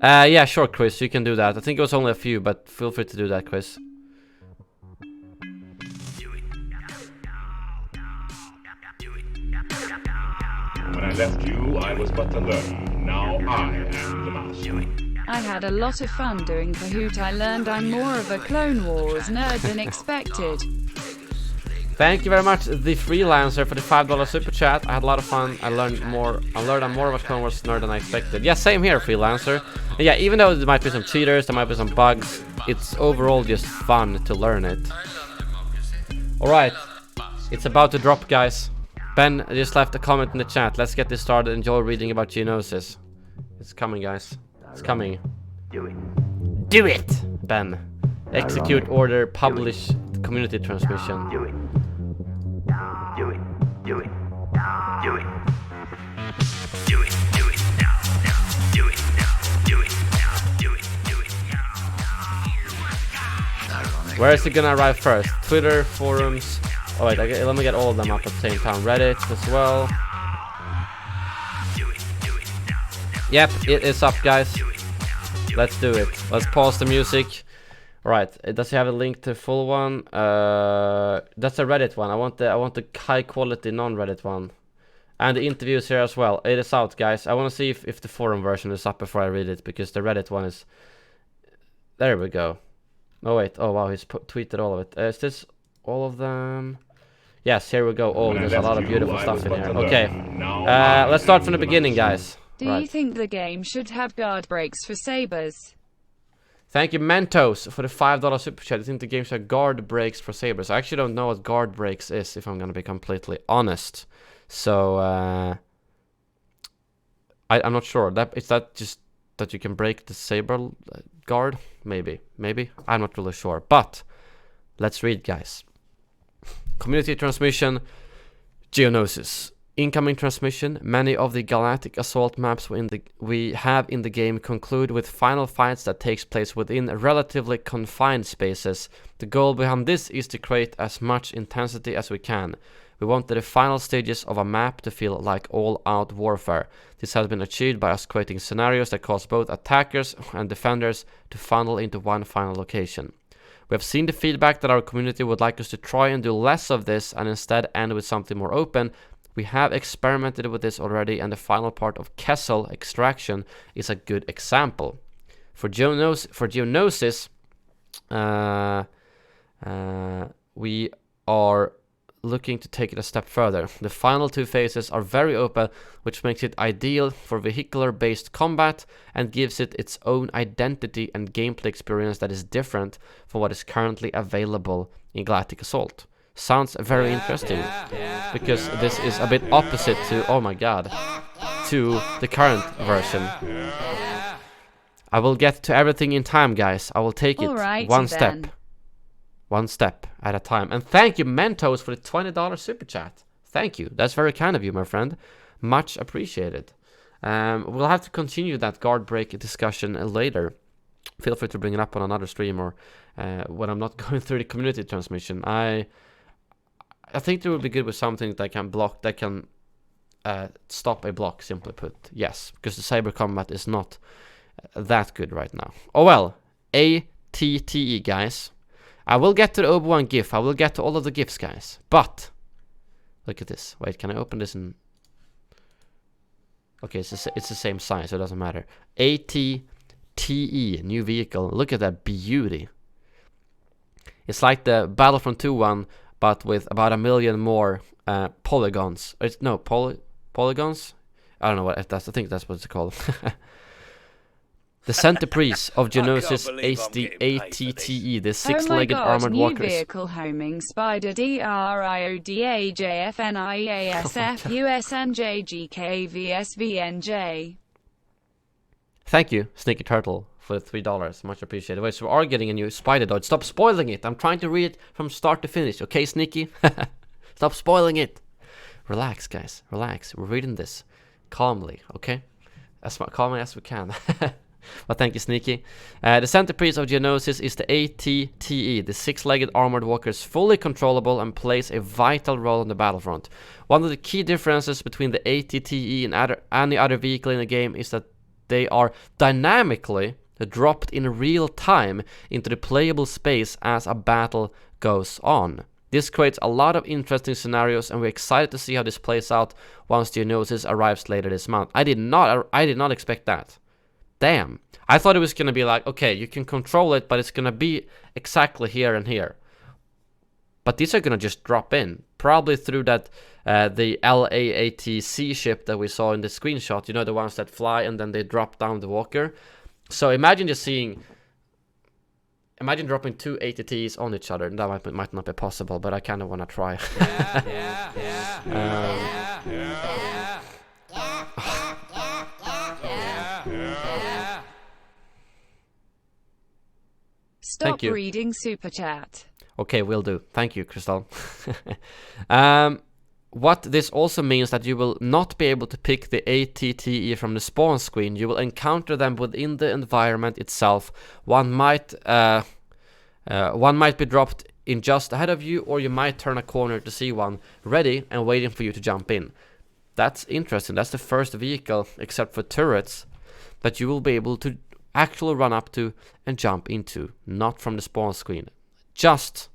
Speaker 4: Yeah, sure, Chris, you can do that. I think it was only a few, but feel free to do that, Chris.
Speaker 5: When I left you, I was but a learner. Now I am the master.
Speaker 6: I had a lot of fun doing Kahoot. I learned I'm more of a Clone Wars nerd than expected.
Speaker 4: Thank you very much, the freelancer, for the $5 super chat. I had a lot of fun. I learned I'm more of a Clone Wars nerd than I expected. Yeah, same here, freelancer. And yeah, even though there might be some cheaters, there might be some bugs, it's overall just fun to learn it. Alright, it's about to drop, guys. Ben just left a comment in the chat. Let's get this started. Enjoy reading about Geonosis. It's coming, guys. It's coming.
Speaker 7: Do it.
Speaker 4: Do it, Ben. Execute order, publish community transmission.
Speaker 7: Do it. Do it. Do it. Do it. Do it. Do it. Do it. Do it. Do it. Do it.
Speaker 4: Where is it gonna arrive first? Twitter, forums. Oh wait, let me get all of them up at the same time. Reddit as well. Yep, it is up, guys. Let's do it. Let's pause the music. Alright, does he have a link to full one? That's a Reddit one. I want the high quality non-Reddit one. And the interviews here as well. It is out, guys. I want to see if the forum version is up before I read it, because the Reddit one is There we go. Oh wait, oh wow, he's tweeted all of it. Is this all of them? Yes, here we go. Oh, there's a lot of beautiful stuff in here. Okay, let's start from the beginning, guys.
Speaker 6: Do you think the game should have guard breaks for sabers?
Speaker 4: Thank you, Mentos, for the $5 super chat. I think the game should have guard breaks for sabers. I actually don't know what guard breaks is, if I'm gonna be completely honest. So, I'm not sure. Is that just that you can break the saber guard? Maybe. I'm not really sure. But let's read, guys. Community transmission, Geonosis. Incoming transmission. Many of the galactic assault maps we have in the game conclude with final fights that takes place within relatively confined spaces. The goal behind this is to create as much intensity as we can. We wanted the final stages of a map to feel like all-out warfare. This has been achieved by us creating scenarios that cause both attackers and defenders to funnel into one final location. We have seen the feedback that our community would like us to try and do less of this and instead end with something more open. We have experimented with this already, and the final part of Kessel extraction is a good example. For Geonosis, we are looking to take it a step further. The final two phases are very open, which makes it ideal for vehicular-based combat and gives it its own identity and gameplay experience that is different from what is currently available in Galactic Assault. Sounds very interesting, because this is a bit opposite to, oh my god, to the current version. I will get to everything in time, guys. I will take it one step at a time. And thank you, Mentos, for the $20 super chat. Thank you. That's very kind of you, my friend. Much appreciated. We'll have to continue that guard break discussion later. Feel free to bring it up on another stream or when I'm not going through the community transmission. I think it would be good with something that can block, that can stop a block, simply put. Yes, because the cyber combat is not that good right now. Oh well, ATTE, guys. I will get to the Obi-Wan GIF. I will get to all of the GIFs, guys. But look at this. Wait, can I open this in? Okay, it's the same size, so it doesn't matter. ATTE, new vehicle. Look at that beauty. It's like the Battlefront 2 one, but with about 1 million more polygons. Polygons? I don't know what that's. I think that's what it's called. The centerpiece of Geonosis is the ATTE, the six-legged armored walkers.
Speaker 6: New vehicle homing Spider DRIODA JFNIASF USNJGKVSVNJ.
Speaker 4: Thank you, Sneaky Turtle, for the $3. Much appreciated. Wait, so we are getting a new Spider Dodge. Stop spoiling it. I'm trying to read it from start to finish. Okay, Sneaky? Stop spoiling it. Relax, guys. Relax. We're reading this calmly, okay? As calmly as we can. Well, thank you, Sneaky. The centerpiece of Geonosis is the ATTE, the six-legged armored walkers, fully controllable and plays a vital role on the battlefront. One of the key differences between the ATTE and any other vehicle in the game is that they are dynamically dropped in real time into the playable space as a battle goes on. This creates a lot of interesting scenarios, and we're excited to see how this plays out once Geonosis arrives later this month. I did not expect that. Damn. I thought it was going to be like, okay, you can control it, but it's going to be exactly here and here. But these are going to just drop in. Probably through that, the LAATC ship that we saw in the screenshot. You know, the ones that fly and then they drop down the walker. So imagine just seeing... Imagine dropping two ATTs on each other. That might not be possible, but I kind of want to try.
Speaker 6: Stop reading super chat.
Speaker 4: Okay, will do. Thank you, Crystal. What this also means that you will not be able to pick the ATTE from the spawn screen. You will encounter them within the environment itself. One might be dropped in just ahead of you, or you might turn a corner to see one ready and waiting for you to jump in. That's interesting. That's the first vehicle, except for turrets, that you will be able to actually run up to and jump into, not from the spawn screen. Just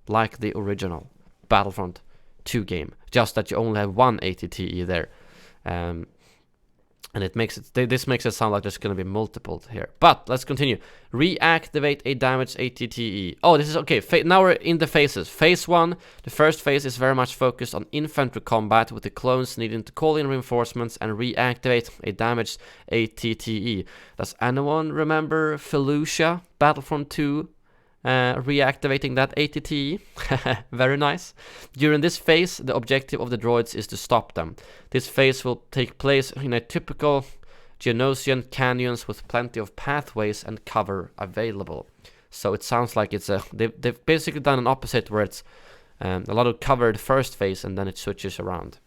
Speaker 4: like the original Battlefront 2 game, just that you only have one ATTE there. And it makes it, this makes it sound like there's going to be multiple here. But let's continue. Reactivate a damaged ATTE. Oh, this is okay. Now we're in the phases. Phase 1, the first phase is very much focused on infantry combat, with the clones needing to call in reinforcements and reactivate a damaged ATTE. Does anyone remember Fallujah, Battlefront 2? Reactivating that ATTE. Very nice. During this phase, the objective of the droids is to stop them. This phase will take place in a typical Geonosian canyons with plenty of pathways and cover available. So it sounds like it's a they've basically done an opposite, where it's a lot of covered first phase and then it switches around.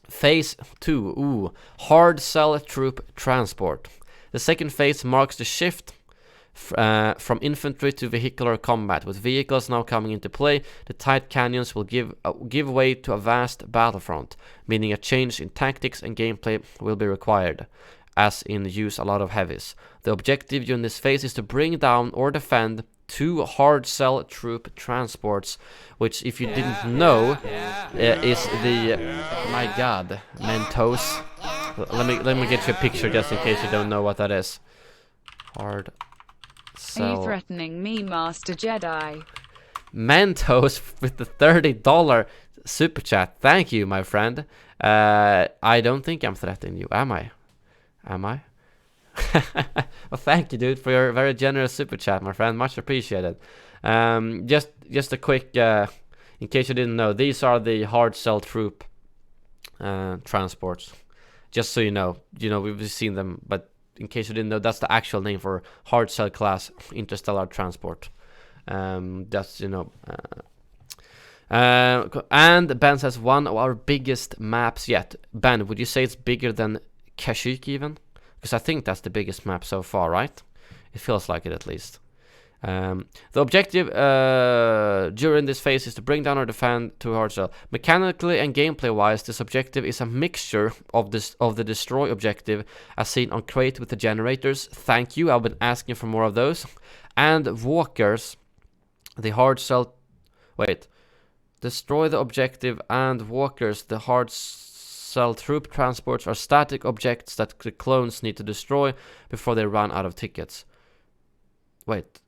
Speaker 4: Phase 2, hard cell troop transport. The second phase marks the shift from infantry to vehicular combat. With vehicles now coming into play, the tight canyons will give way to a vast battlefront, meaning a change in tactics and gameplay will be required, as in use a lot of heavies. The objective during this phase is to bring down or defend 2 hard cell troop transports, which, if you didn't know, is the my god, Mentos. Let me get you a picture just in case you don't know what that is. Hard.
Speaker 6: Are you threatening me, Master Jedi?
Speaker 4: Mentos with the $30 super chat. Thank you, my friend. I don't think I'm threatening you, am I? Am I? Well, thank you, dude, for your very generous super chat, my friend. Much appreciated. Just a quick, in case you didn't know, these are the hard cell troop transports. Just so you know, we've seen them, but in case you didn't know, that's the actual name for hard cell class interstellar transport. That's, and Ben says, one of our biggest maps yet. Ben, would you say it's bigger than Kashyyyk even? Because I think that's the biggest map so far, right? It feels like it, at least. The objective during this phase is to bring down or defend to hard cell. Mechanically and gameplay wise, this objective is a mixture of the destroy objective as seen on Crate with the generators. Thank you, I've been asking for more of those. And walkers, the hard cell. Wait, destroy the objective and walkers, the hard cell troop transports, are static objects that the clones need to destroy before they run out of tickets. Wait.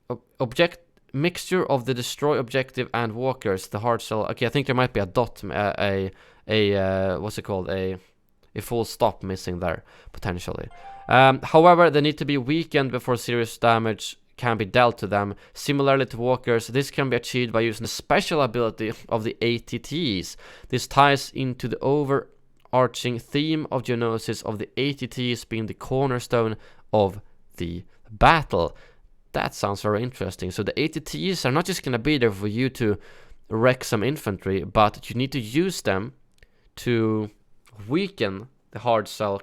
Speaker 4: Mixture of the destroy objective and walkers, the hard cell. Okay, I think there might be a dot, what's it called, a full stop missing there potentially. However, they need to be weakened before serious damage can be dealt to them. Similarly to walkers, this can be achieved by using the special ability of the ATTs. This ties into the overarching theme of Geonosis of the ATTs being the cornerstone of the battle. That sounds very interesting. So the ATTs are not just going to be there for you to wreck some infantry, but you need to use them to weaken the hard cell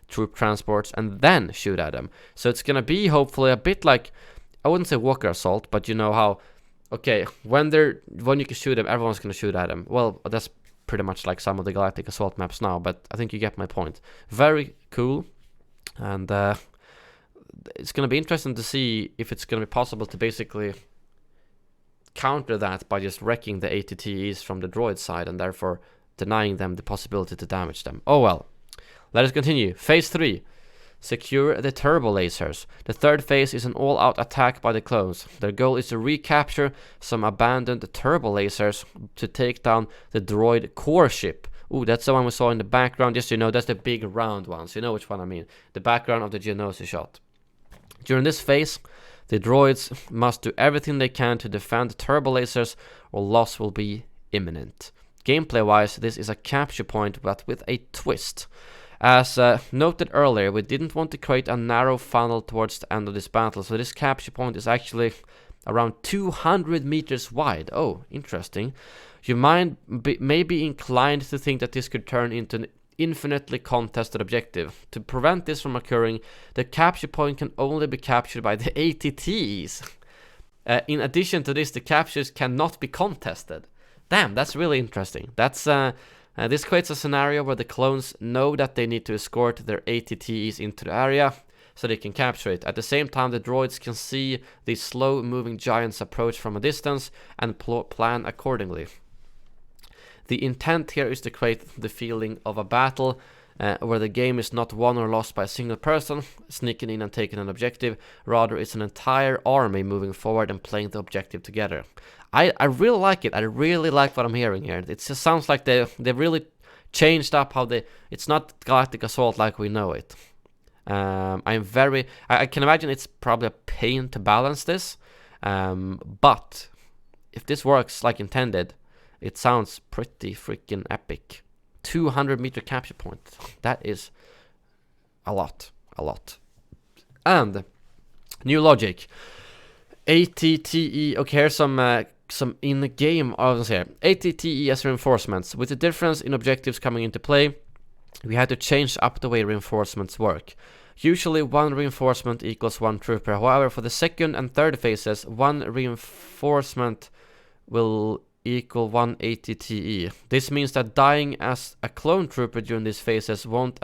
Speaker 4: troop transports and then shoot at them. So it's going to be hopefully a bit like, I wouldn't say walker assault, but you know how, okay, when you can shoot them, everyone's going to shoot at them. Well, that's pretty much like some of the Galactic Assault maps now, but I think you get my point. Very cool. And it's going to be interesting to see if it's going to be possible to basically counter that by just wrecking the ATTEs from the droid side and therefore denying them the possibility to damage them. Oh well. Let us continue. Phase 3. Secure the turbo lasers. The third phase is an all-out attack by the clones. Their goal is to recapture some abandoned turbo lasers to take down the droid core ship. Ooh, that's the one we saw in the background. Just so you know, that's the big round ones. You know which one I mean. The background of the Geonosis shot. During this phase, the droids must do everything they can to defend the turbo lasers or loss will be imminent. Gameplay wise, this is a capture point but with a twist. As noted earlier, we didn't want to create a narrow funnel towards the end of this battle, so this capture point is actually around 200 meters wide. Oh, interesting. You may be inclined to think that this could turn into an infinitely contested objective. To prevent this from occurring, the capture point can only be captured by the ATTs. In addition to this, the captures cannot be contested. Damn, that's really interesting. That's this creates a scenario where the clones know that they need to escort their ATTs into the area so they can capture it. At the same time, the droids can see these slow-moving giants approach from a distance and plan accordingly. The intent here is to create the feeling of a battle where the game is not won or lost by a single person sneaking in and taking an objective. Rather, it's an entire army moving forward and playing the objective together. I really like it. I really like what I'm hearing here. It just sounds like they really changed up how it's not Galactic Assault like we know it. I can imagine it's probably a pain to balance this, but if this works like intended, it sounds pretty freaking epic. 200-meter capture point. That is a lot. And new logic. ATTE. Okay, here's some in-game items here. ATTE as reinforcements. With the difference in objectives coming into play, we had to change up the way reinforcements work. Usually one reinforcement equals one trooper. However, for the second and third phases, one reinforcement will equal 1 ATTE. This means that dying as a clone trooper during these phases won't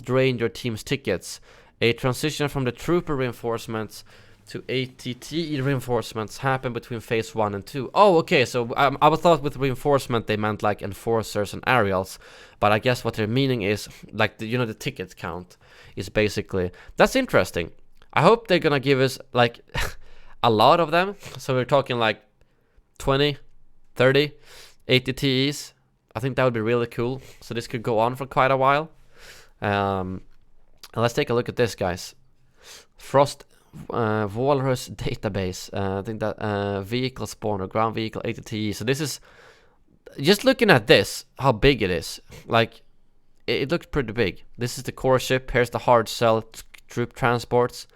Speaker 4: drain your team's tickets. A transition from the trooper reinforcements to ATTE reinforcements happen between phase 1 and 2. Oh, okay, so I thought with reinforcement they meant like enforcers and aerials, but I guess what they're meaning is like the ticket count is basically. That's interesting. I hope they're gonna give us like a lot of them. So we're talking like 20, 30 ATTEs. I think that would be really cool. So this could go on for quite a while. Let's take a look at this, guys. Frost Walrus database. I think that vehicle spawner, ground vehicle ATTE. So this is just looking at this, how big it is. Like it looks pretty big. This is the core ship. Here's the hard shell troop transports.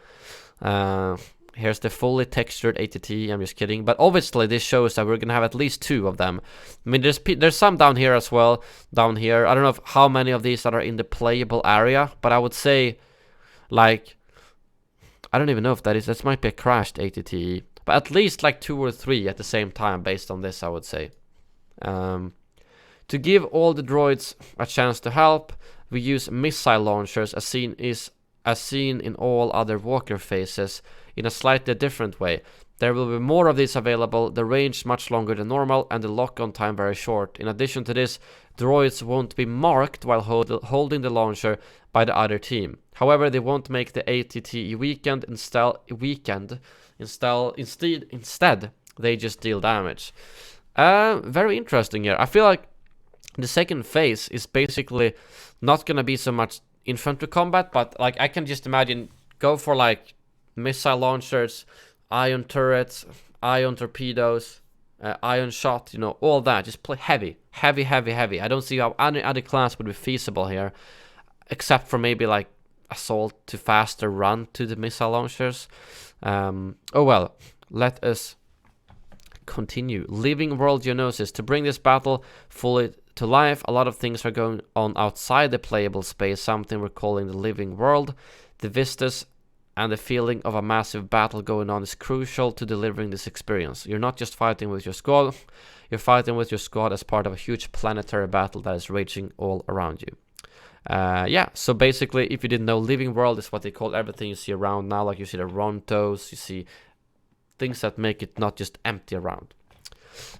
Speaker 4: Here's the fully textured ATT. I'm just kidding, but obviously this shows that we're gonna have at least 2 of them. I mean, there's some down here as well. Down here, I don't know how many of these that are in the playable area, but I would say, like, I don't even know if that might be a crashed ATT, but at least like 2 or 3 at the same time based on this, I would say. To give all the droids a chance to help, we use missile launchers as seen in all other Walker phases in a slightly different way. There will be more of these available, the range much longer than normal, and the lock-on time very short. In addition to this, droids won't be marked while holding the launcher by the other team. However, they won't make the ATTE weakened. Instead, they just deal damage. Very interesting here. I feel like the second phase is basically not gonna be so much infantry combat, but like I can just imagine go for like missile launchers, ion turrets, ion torpedoes, ion shot, all that. Just play heavy. I don't see how any other class would be feasible here, except for maybe like assault to faster run to the missile launchers. Oh well, let us continue. Living World Geonosis. To bring this battle fully to life, a lot of things are going on outside the playable space, something we're calling the living world. The vistas and the feeling of a massive battle going on is crucial to delivering this experience. You're not just fighting with your squad, you're fighting with your squad as part of a huge planetary battle that is raging all around you. So basically, if you didn't know, living world is what they call everything you see around now. Like you see the Rontos, you see things that make it not just empty around.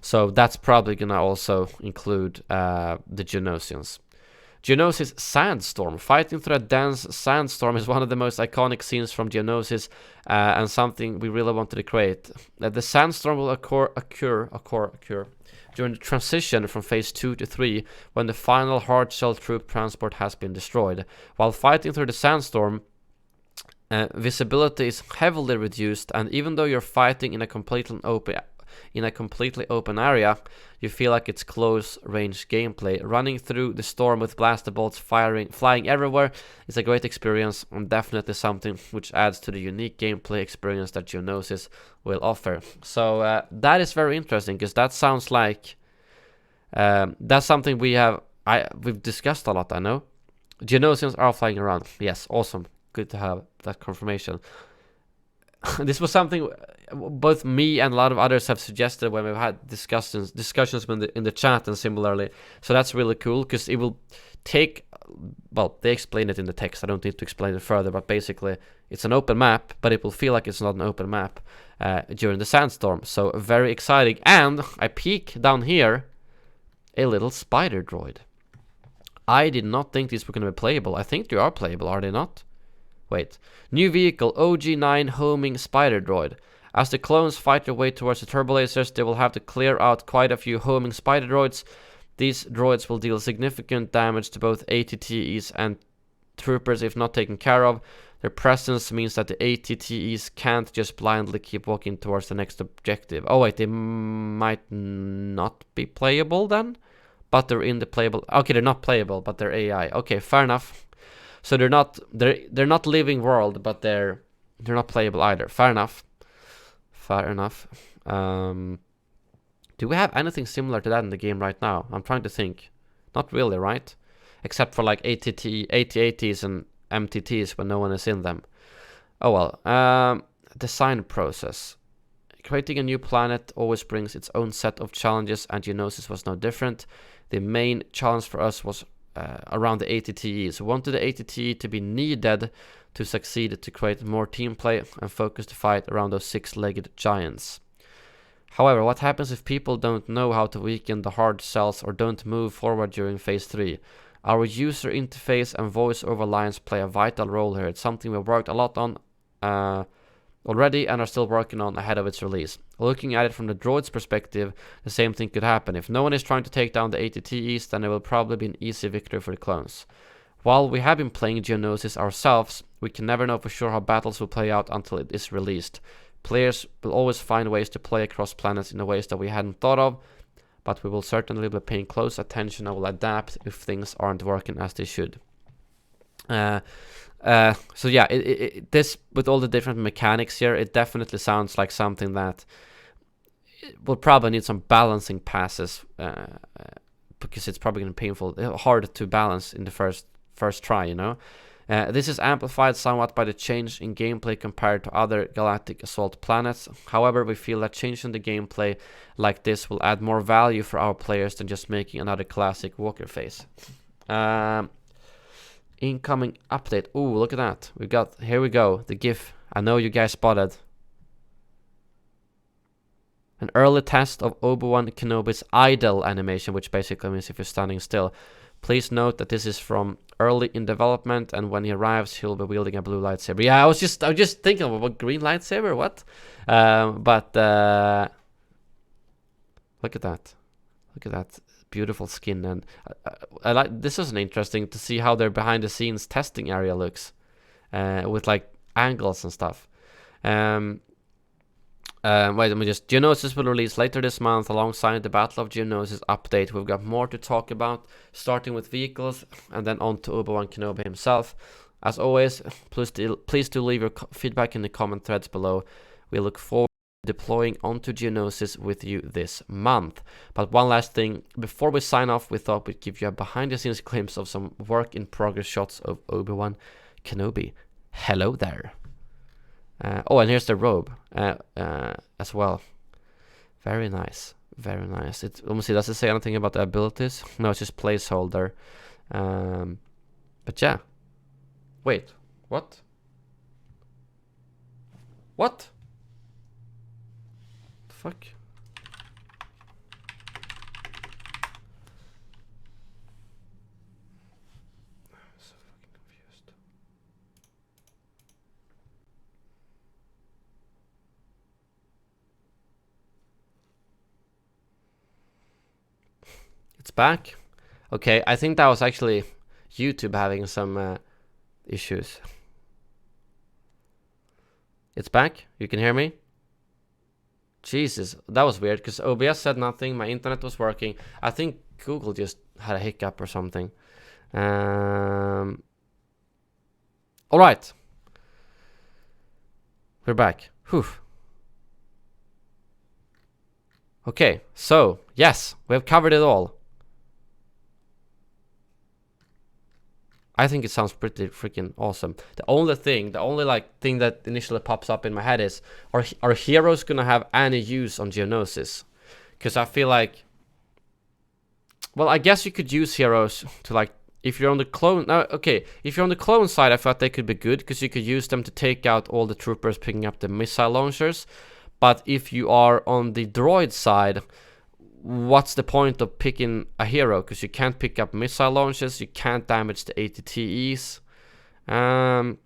Speaker 4: So that's probably gonna also include the Geonosians. Geonosis Sandstorm. Fighting through a dense sandstorm is one of the most iconic scenes from Geonosis, and something we really wanted to create. The sandstorm will occur during the transition from phase 2 to 3, when the final hard shell troop transport has been destroyed. While fighting through the sandstorm, visibility is heavily reduced, and even though you're fighting in a completely open area, you feel like it's close range gameplay. Running through the storm with blaster bolts flying everywhere is a great experience, and definitely something which adds to the unique gameplay experience that Geonosis will offer. So that is very interesting, because that sounds like that's something we've discussed a lot. I know Geonosians are flying around. Yes, awesome, good to have that confirmation. This was something both me and a lot of others have suggested when we've had discussions in the chat and similarly. So that's really cool, because it will take, well, they explain it in the text, I don't need to explain it further, but basically it's an open map, but it will feel like it's not an open map during the sandstorm. So very exciting. And I peek down here, a little spider droid. I did not think these were going to be playable. I think they are playable, are they not? Wait. New vehicle, OG9 homing spider droid. As the clones fight their way towards the turbo lasers, they will have to clear out quite a few homing spider droids. These droids will deal significant damage to both ATTEs and troopers if not taken care of. Their presence means that the ATTEs can't just blindly keep walking towards the next objective. Oh wait, they might not be playable then? But they're in the playable... Okay, they're not playable, but they're AI. Okay, fair enough. So they're not living world, but they're not playable either. Fair enough. Fair enough. Do we have anything similar to that in the game right now? I'm trying to think. Not really, right? Except for like AT-ATs and MTTs when no one is in them. Oh well. Design process. Creating a new planet always brings its own set of challenges, and Geonosis was no different. The main challenge for us was around the ATTEs. We wanted the ATTE to be needed to succeed, to create more team play and focus the fight around those six-legged giants. However, what happens if people don't know how to weaken the hard cells or don't move forward during phase 3? Our user interface and voice over lines play a vital role here. It's something we've worked a lot on already and are still working on ahead of its release. Looking at it from the droid's perspective, the same thing could happen. If no one is trying to take down the ATTEs, then it will probably be an easy victory for the clones. While we have been playing Geonosis ourselves, we can never know for sure how battles will play out until it is released. Players will always find ways to play across planets in the ways that we hadn't thought of, but we will certainly be paying close attention and will adapt if things aren't working as they should. So yeah, this, with all the different mechanics here, it definitely sounds like something that will probably need some balancing passes, because it's probably going to be painful, hard to balance in the first try, you know. This is amplified somewhat by the change in gameplay compared to other galactic assault planets. However, we feel that changing the gameplay like this will add more value for our players than just making another classic walker phase. Incoming update. Ooh, look at that. Here we go, the GIF. I know you guys spotted. An early test of Obi-Wan Kenobi's idle animation, which basically means if you're standing still. Please note that this is from early in development, and when he arrives, he'll be wielding a blue lightsaber. Yeah, I was just thinking of a green lightsaber. What? But look at that. Look at that beautiful skin, and I like. This is interesting to see how their behind-the-scenes testing area looks, with like angles and stuff. Wait, let me just... Geonosis will release later this month alongside the Battle of Geonosis update. We've got more to talk about, starting with vehicles and then on to Obi-Wan Kenobi himself. As always, please do leave your feedback in the comment threads below. We look forward to deploying onto Geonosis with you this month. But one last thing, before we sign off, we thought we'd give you a behind-the-scenes glimpse of some work-in-progress shots of Obi-Wan Kenobi. Hello there. Oh, and here's the robe as well. Very nice, very nice. Let me see, does it say anything about the abilities? No, it's just placeholder. But yeah. Wait, what? What? The fuck? It's back. Okay, I think that was actually YouTube having some issues. It's back. You can hear me? Jesus, that was weird because OBS said nothing. My internet was working. I think Google just had a hiccup or something. All right. We're back. Whew. Okay, so yes, we have covered it all. I think it sounds pretty freaking awesome. The only thing that initially pops up in my head is, are heroes gonna have any use on Geonosis? Because I feel like, well, I guess you could use heroes to, like, if you're on the clone, if you're on the clone side, I thought they could be good because you could use them to take out all the troopers picking up the missile launchers. But if you are on the droid side, what's the point of picking a hero? Because you can't pick up missile launches, you can't damage the ATTEs. I'm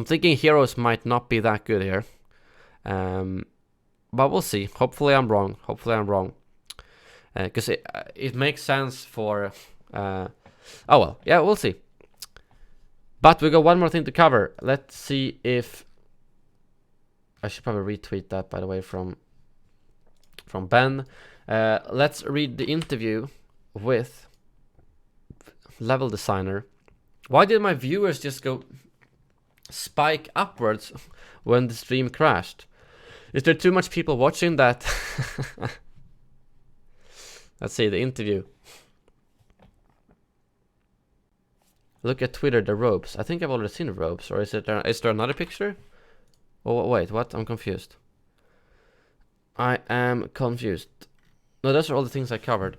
Speaker 4: thinking heroes might not be that good here. But we'll see. Hopefully I'm wrong. Because it makes sense for... oh well, yeah, we'll see. But we got one more thing to cover. Let's see if... I should probably retweet that, by the way, from Ben. Let's read the interview with Level Designer. Why did my viewers just go spike upwards when the stream crashed? Is there too much people watching that? Let's see the interview. Look at Twitter, the ropes. I think I've already seen the ropes, or is there another picture? Oh wait, what? I'm confused. I am confused. No, those are all the things I covered.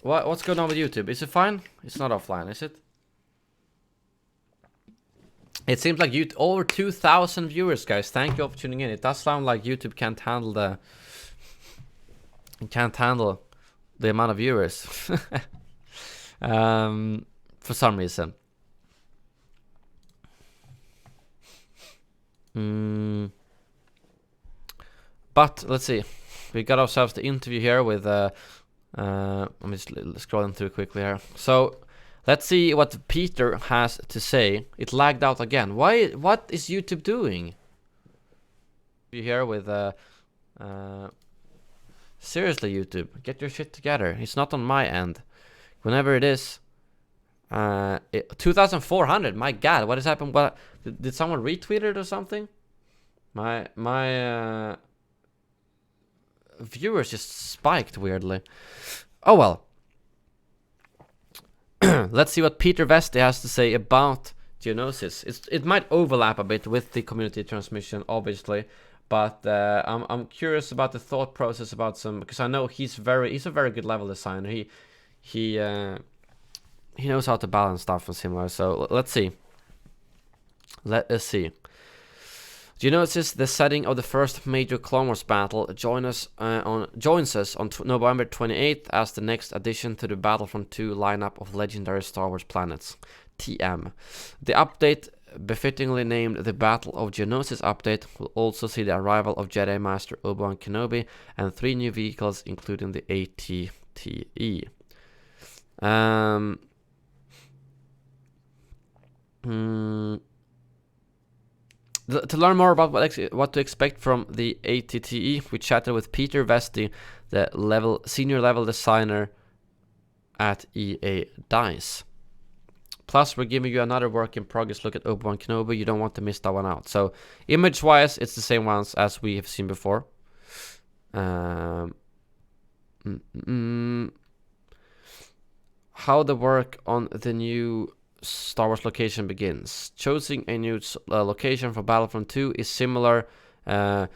Speaker 4: What's going on with YouTube? Is it fine? It's not offline, is it? It seems like over 2,000 viewers, guys. Thank you all for tuning in. It does sound like YouTube can't handle the amount of viewers. For some reason. But let's see. We got ourselves the interview here with I'm just scrolling through quickly here. So let's see what Peter has to say. It lagged out again. Why? What is YouTube doing? You here with seriously, YouTube, get your shit together. It's not on my end. Whenever it is, 2,400. My God, what has happened? What did someone retweet it or something? My viewers just spiked weirdly. Oh well. Let's see what Peter Vesti has to say about Geonosis. It might overlap a bit with the community transmission, obviously, but I'm curious about the thought process about some, because I know he's a very good level designer. He knows how to balance stuff and similar. So let's see. Let us see. Geonosis, the setting of the first major Clone Wars battle, joins us on November 28th as the next addition to the Battlefront 2 lineup of legendary Star Wars planets, TM. The update, befittingly named the Battle of Geonosis update, will also see the arrival of Jedi Master Obi-Wan Kenobi and 3 new vehicles, including the ATTE. To learn more about what to expect from the ATTE, we chatted with Peter Vesti, the senior level designer at EA DICE. Plus, we're giving you another work in progress look at Obi-Wan Kenobi. You don't want to miss that one out. So, image-wise, it's the same ones as we have seen before. How the work on the new Star Wars location begins. Choosing a new location for Battlefront 2 is similar. The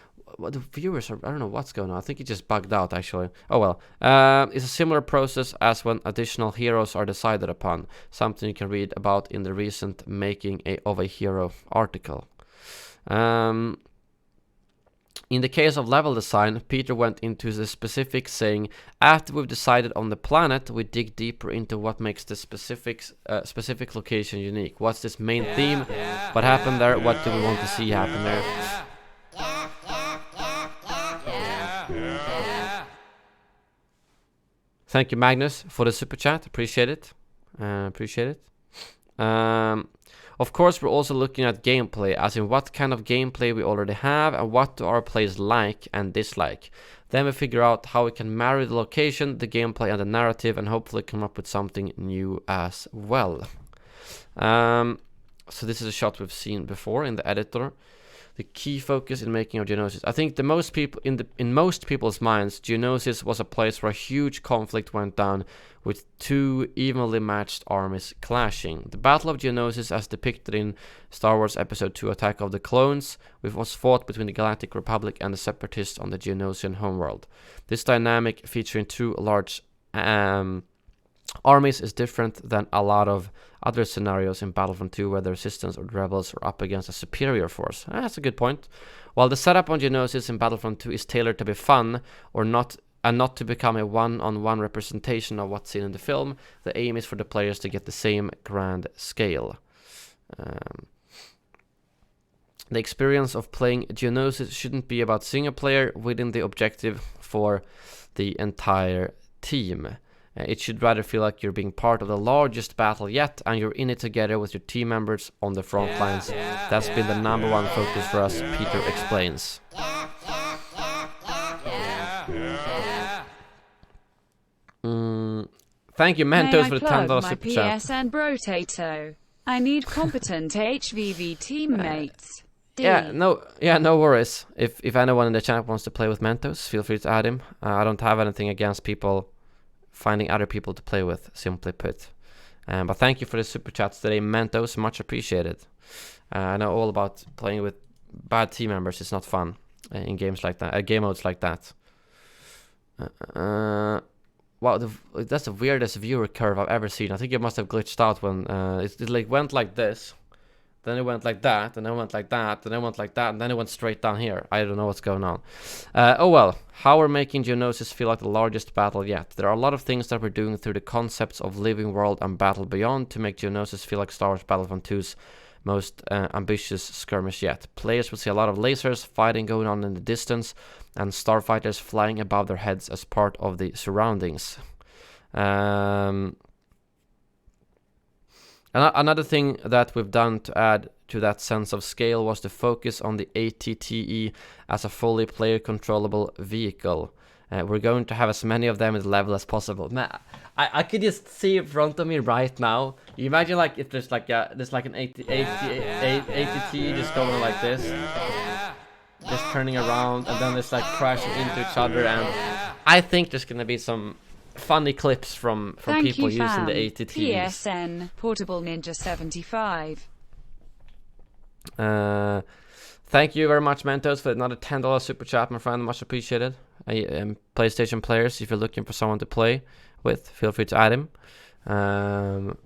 Speaker 4: viewers are, I don't know what's going on. I think it just bugged out actually. Oh well. It's a similar process as when additional heroes are decided upon. Something you can read about in the recent Making of a Hero article. In the case of level design, Peter went into the specifics, saying, after we've decided on the planet, we dig deeper into what makes the specific location unique. What's this main theme? What happened there? What do we want to see happen there? Thank you, Magnus, for the super chat. Appreciate it. Of course, we're also looking at gameplay, as in what kind of gameplay we already have and what do our players like and dislike. Then we figure out how we can marry the location, the gameplay and the narrative, and hopefully come up with something new as well. So this is a shot we've seen before in the editor. The key focus in making of Geonosis. I think in most people's minds, Geonosis was a place where a huge conflict went down with 2 evenly matched armies clashing. The Battle of Geonosis, as depicted in Star Wars Episode 2 Attack of the Clones, was fought between the Galactic Republic and the Separatists on the Geonosian homeworld. This dynamic, featuring 2 large Armies is different than a lot of other scenarios in Battlefront 2 where the resistance or the rebels are up against a superior force. That's a good point. While the setup on Geonosis in Battlefront 2 is tailored to be fun or not, and not to become a one-on-one representation of what's seen in the film, the aim is for the players to get the same grand scale. The experience of playing Geonosis shouldn't be about single player within the objective for the entire team. It should rather feel like you're being part of the largest battle yet, and you're in it together with your team members on the front lines. That's been the #1 focus for us, Peter explains. Thank you, Mentos, for the $10 super chat.
Speaker 6: PSN Brotato. I need competent HVV teammates.
Speaker 4: No worries. If anyone in the chat wants to play with Mentos, feel free to add him. I don't have anything against people finding other people to play with, simply put. But thank you for the super chats today, Mentos. Much appreciated. I know all about playing with bad team members. It's not fun in games like that, game modes like that. Wow, that's the weirdest viewer curve I've ever seen. I think it must have glitched out when it like went like this, then it went like that, and then it went like that, and then it went like that, and then it went straight down here. I don't know what's going on. Oh well, how we're making Geonosis feel like the largest battle yet. There are a lot of things that we're doing through the concepts of Living World and Battle Beyond to make Geonosis feel like Star Wars Battlefront 2's most ambitious skirmish yet. Players will see a lot of lasers, fighting going on in the distance, and starfighters flying above their heads as part of the surroundings. Another thing that we've done to add to that sense of scale was to focus on the ATTE as a fully player controllable vehicle. We're going to have as many of them at the level as possible. Man, I could just see in front of me right now. You imagine like if there's like an ATTE just going like this, just turning around, and then it's like crashing into each other. And I think there's gonna be some funny clips from people using the ATTEs.
Speaker 6: PSN Portable Ninja 75.
Speaker 4: Thank you very much, Mentos, for another $10 super chat, my friend. Much appreciated. PlayStation players, if you're looking for someone to play with, feel free to add him.
Speaker 5: When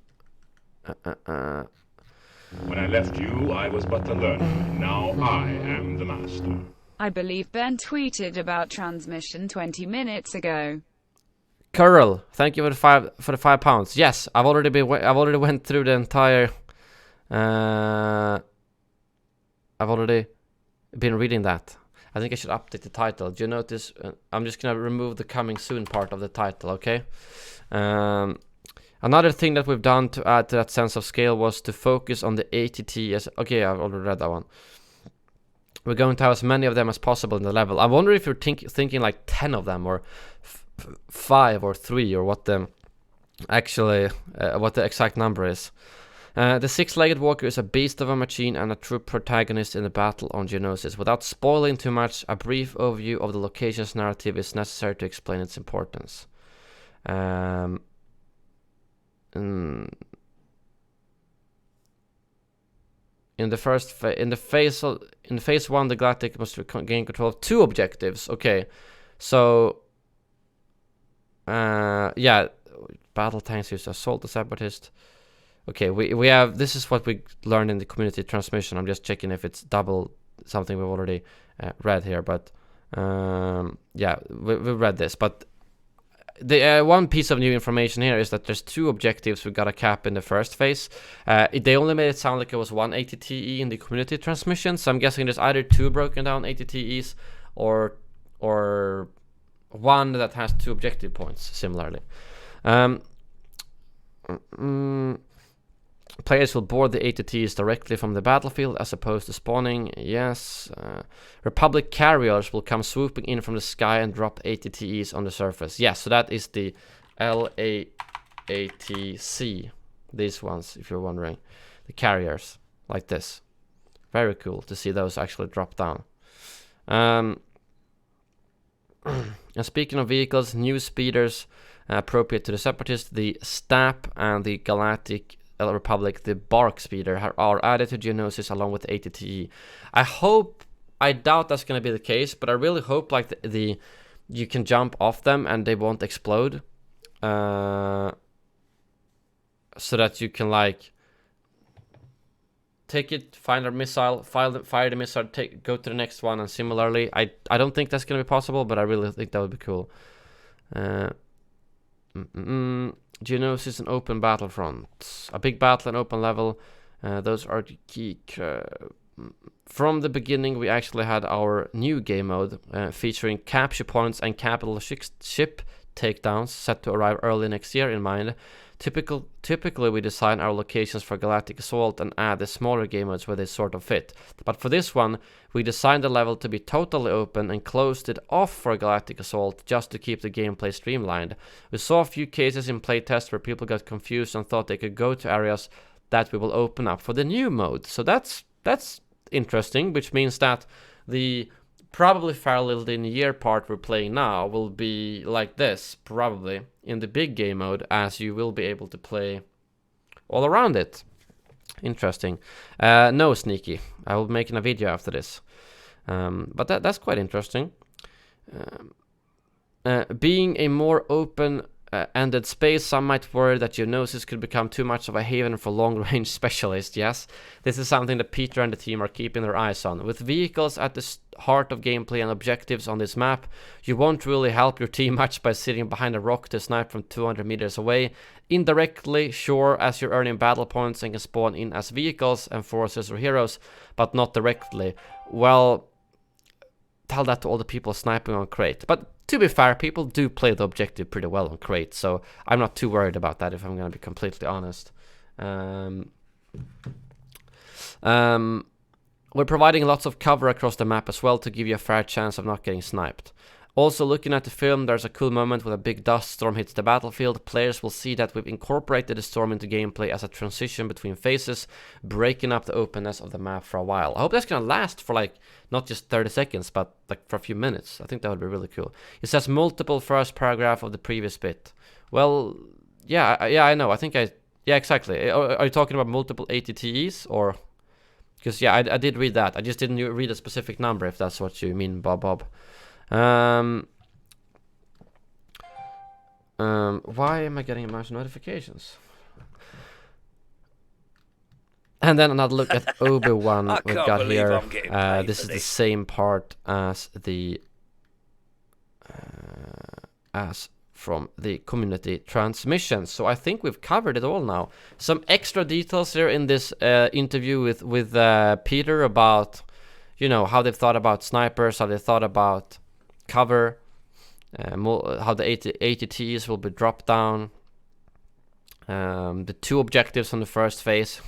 Speaker 5: I left you, I was but a learner. Now I am the master.
Speaker 6: I believe Ben tweeted about transmission 20 minutes ago.
Speaker 4: Curl, thank you for the £5. Yes, I've already went through the entire. I've already been reading that. I think I should update the title. Do you notice? I'm just gonna remove the coming soon part of the title. Okay. Another thing that we've done to add to that sense of scale was to focus on the ATT as... Okay, I've already read that one. We're going to have as many of them as possible in the level. I wonder if you're thinking like 10 of them, or 5 or 3, or what the exact number is. The six-legged walker is a beast of a machine and a true protagonist in the battle on Geonosis. Without spoiling too much, a brief overview of the location's narrative is necessary to explain its importance. In phase 1, the Galactic must gain control of 2 objectives. Okay, so yeah, battle tanks used to assault the separatist. Okay, we have, this is what we learned in the community transmission. I'm just checking if it's double something we've already read here, but yeah, we read this. But the one piece of new information here is that there's 2 objectives we got a cap in the first phase. They only made it sound like it was 1 ATTE in the community transmission, so I'm guessing there's either 2 broken down ATTEs or 1 that has 2 objective points similarly. Players will board the ATTs directly from the battlefield as opposed to spawning. Yes. Republic carriers will come swooping in from the sky and drop ATTs on the surface. Yes, so that is the LAATC. These ones, if you're wondering. The carriers, like this. Very cool to see those actually drop down. And speaking of vehicles, new speeders appropriate to the Separatists, the STAP and the Galactic Republic, the Bark speeder, are added to Geonosis along with ATTE. I doubt that's going to be the case, but I really hope like you can jump off them and they won't explode. so that you can like take it, find a missile, fire the missile, go to the next one, and similarly. I don't think that's gonna be possible, but I really think that would be cool. Geonosis and open Battlefront. A big battle and open level. Those are the key. From the beginning, we actually had our new game mode featuring capture points and capital ship takedowns set to arrive early next year in mind. Typically, we design our locations for Galactic Assault and add the smaller game modes where they sort of fit. But for this one, we designed the level to be totally open and closed it off for Galactic Assault just to keep the gameplay streamlined. We saw a few cases in playtest where people got confused and thought they could go to areas that we will open up for the new mode. So that's interesting, which means that the probably fairly linear part we're playing now will be like this, probably, in the big game mode, as you will be able to play all around it. Interesting. No, Sneaky. I will be making a video after this. But that's quite interesting. Being a more open-ended space, some might worry that Geonosis could become too much of a haven for long-range specialists. Yes, this is something that Peter and the team are keeping their eyes on. With vehicles at the heart of gameplay and objectives on this map, you won't really help your team much by sitting behind a rock to snipe from 200 meters away. Indirectly, sure, as you're earning battle points and can spawn in as vehicles, enforcers or heroes, but not directly. Well, tell that to all the people sniping on crate. But to be fair, people do play the objective pretty well on crate, so I'm not too worried about that, if I'm going to be completely honest. We're providing lots of cover across the map as well to give you a fair chance of not getting sniped. Also, looking at the film, there's a cool moment when a big dust storm hits the battlefield. Players will see that we've incorporated the storm into gameplay as a transition between phases, breaking up the openness of the map for a while. I hope that's gonna last for like, not just 30 seconds, but like for a few minutes. I think that would be really cool. It says multiple first paragraph of the previous bit. Well, yeah, I know. I think yeah, exactly. Are you talking about multiple ATTEs or? Because yeah, I did read that. I just didn't read a specific number, if that's what you mean, Bob. Why am I getting a bunch of notifications? And then another look at Obi-Wan we've got here. This is the same part as the as from the community transmission. So I think we've covered it all now. Some extra details here in this interview with Peter about, you know, how they've thought about snipers, how they thought about cover, how the ATTs will be dropped down, the 2 objectives on the first phase,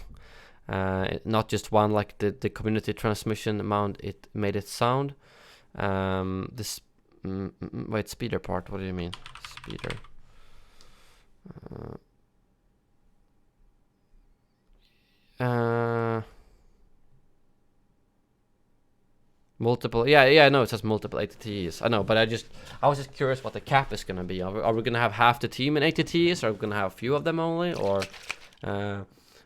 Speaker 4: not just one like the community transmission amount it made it sound. This wait, speeder part, what do you mean? Speeder. Multiple, yeah, no, it says multiple ATTs. I know, but I was just curious what the cap is gonna be. Are we gonna have half the team in ATTs, or are we gonna have a few of them only, or?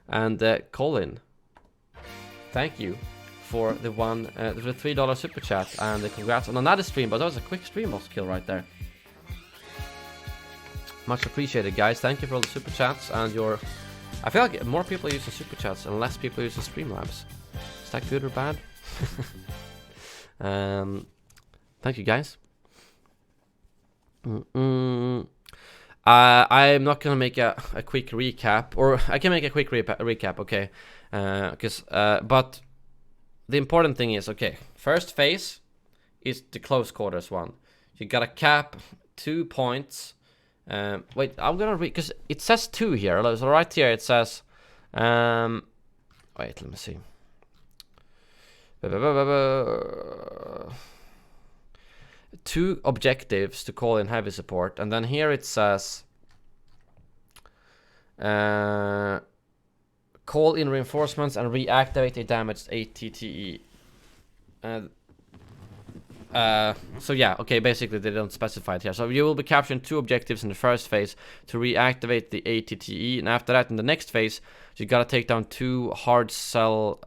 Speaker 4: And Colin, thank you for the $3 super chat, and congrats on another stream. But that was a quick Streamboss kill right there. Much appreciated, guys. Thank you for all the super chats and your. I feel like more people are using super chats and less people are using Streamlabs. Is that good or bad? Thank you, guys. I'm not gonna make a quick recap, or I can make a quick recap, okay? But the important thing is, okay, first phase is the close quarters one. You gotta cap 2 points. Wait, I'm gonna read, because it says 2 here. So right here it says, wait, let me see. 2 objectives to call in heavy support, and then here it says call in reinforcements and reactivate a damaged ATTE. So yeah, okay, basically they don't specify it here. So you will be capturing 2 objectives in the first phase to reactivate the ATTE, and after that in the next phase you gotta take down 2 hard cell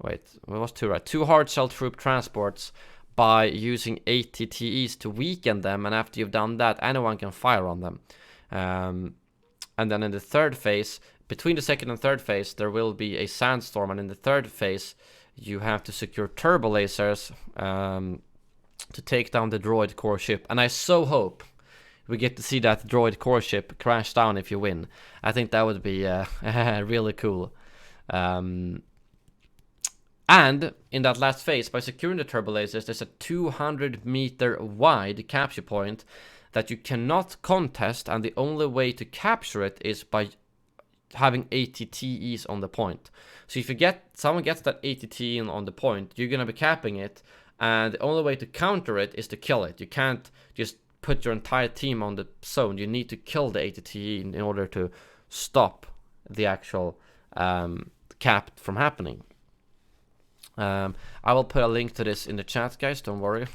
Speaker 4: wait, what was 2 right? 2 hard shell troop transports by using ATTEs to weaken them, and after you've done that, anyone can fire on them. And then in the third phase, between the second and third phase, there will be a sandstorm. And in the third phase, you have to secure turbo lasers to take down the droid core ship. And I so hope we get to see that droid core ship crash down if you win. I think that would be really cool. And in that last phase, by securing the turbo lasers, there's a 200-meter wide capture point that you cannot contest, and the only way to capture it is by having ATTEs on the point. So if someone gets that ATTE on the point, you're gonna be capping it, and the only way to counter it is to kill it. You can't just put your entire team on the zone. You need to kill the ATTE in order to stop the actual cap from happening. I will put a link to this in the chat, guys, don't worry.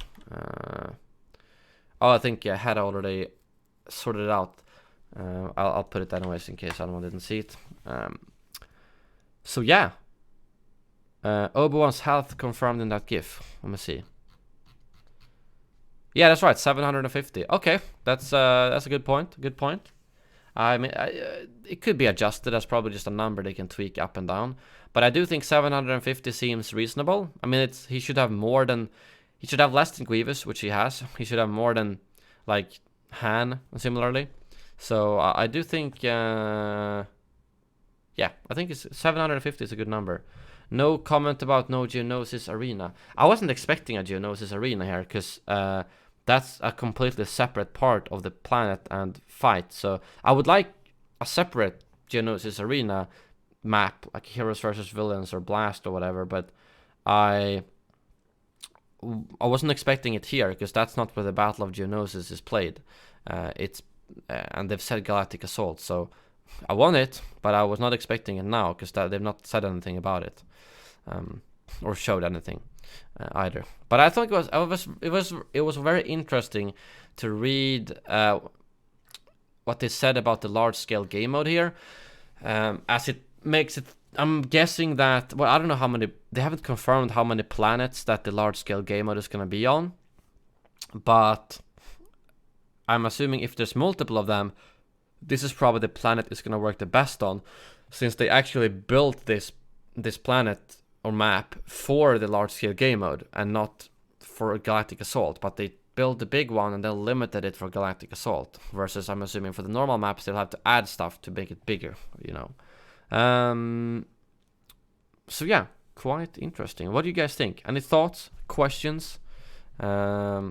Speaker 4: Oh, I think I had already sorted it out. I'll put it anyways in case anyone didn't see it. So yeah, Obi-Wan's health confirmed in that GIF. Let me see. Yeah, that's right, 750. Okay, that's a good point. Good point. I mean, it could be adjusted. That's probably just a number they can tweak up and down. But I do think 750 seems reasonable. I mean, he should have more than. He should have less than Grievous, which he has. He should have more than, like, Han, similarly. So I do think, yeah, I think 750 is a good number. No comment about no Geonosis Arena. I wasn't expecting a Geonosis Arena here, because that's a completely separate part of the planet and fight. So I would like a separate Geonosis Arena map, like Heroes versus Villains or Blast or whatever, but I wasn't expecting it here, because that's not where the Battle of Geonosis is played. And they've said Galactic Assault, so I want it, but I was not expecting it now, because they've not said anything about it, or showed anything either. But I thought it was very interesting to read what they said about the large scale game mode here, as it makes it. I'm guessing that, well, I don't know how many, they haven't confirmed how many planets that the large-scale game mode is going to be on, but I'm assuming if there's multiple of them, this is probably the planet it's going to work the best on, since they actually built this planet or map for the large-scale game mode, and not for Galactic Assault, but they built the big one and then limited it for Galactic Assault, versus I'm assuming for the normal maps they'll have to add stuff to make it bigger, you know. So yeah, quite interesting. What do you guys think? Any thoughts, questions? Let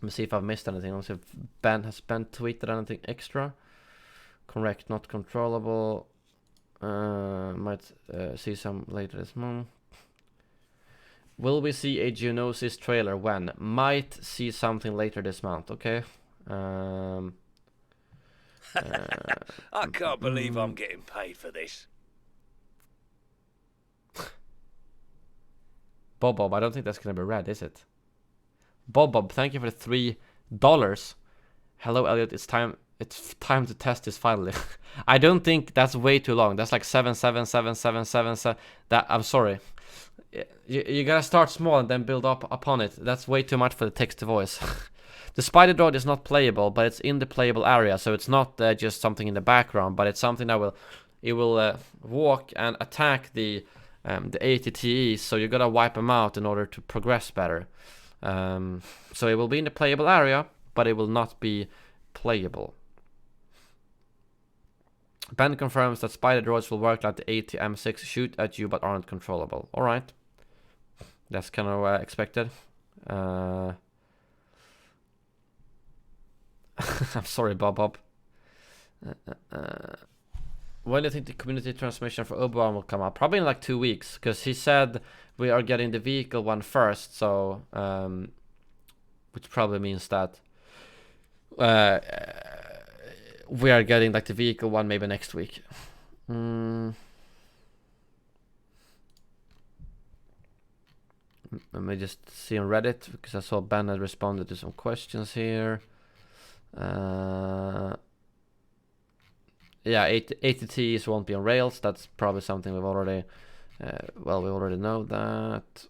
Speaker 4: me see if I've missed anything. Let me see if Ben tweeted anything extra. Correct, not controllable. Might see some later this month. Will we see a Geonosis trailer? When? Might see something later this month. Okay.
Speaker 8: I can't believe I'm getting paid for this.
Speaker 4: Bob, I don't think that's gonna be red, is it? Bob, thank you for the $3. Hello, Elliot. It's time to test this finally. I don't think that's way too long. That's like 7777777. That, I'm sorry. You gotta start small and then build up upon it. That's way too much for the text to voice. The spider droid is not playable, but it's in the playable area, so it's not just something in the background, but it's something that will walk and attack the ATTEs, so you gotta wipe them out in order to progress better. So it will be in the playable area, but it will not be playable. Ben confirms that spider droids will work like the AT-M6, shoot at you but aren't controllable. Alright. That's kind of expected. I'm sorry, Bob. When do you think the community transmission for Obi-Wan will come out? Probably in like 2 weeks, because he said we are getting the vehicle one first, so which probably means that we are getting like the vehicle one maybe next week. Let me just see on Reddit, because I saw Ben had responded to some questions here. Yeah, ATTs won't be on rails. That's probably something we've already we already know that.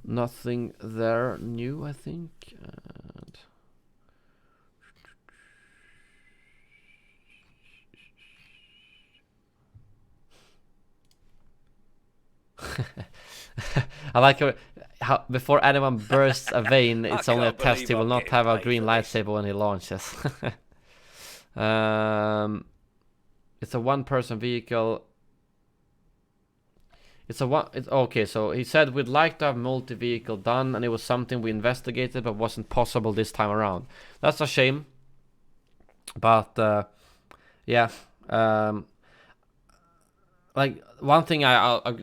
Speaker 4: Nothing there new, I think. And I like how before anyone bursts a vein, it's only a
Speaker 8: can't
Speaker 4: test. He
Speaker 8: believe
Speaker 4: will
Speaker 8: I'm
Speaker 4: not
Speaker 8: getting
Speaker 4: have a
Speaker 8: paid
Speaker 4: green
Speaker 8: for this.
Speaker 4: lightsaber when he launches. It's a one-person vehicle. It's okay. So he said we'd like to have multi-vehicle done, and it was something we investigated, but wasn't possible this time around. That's a shame. But yeah, like one thing I'll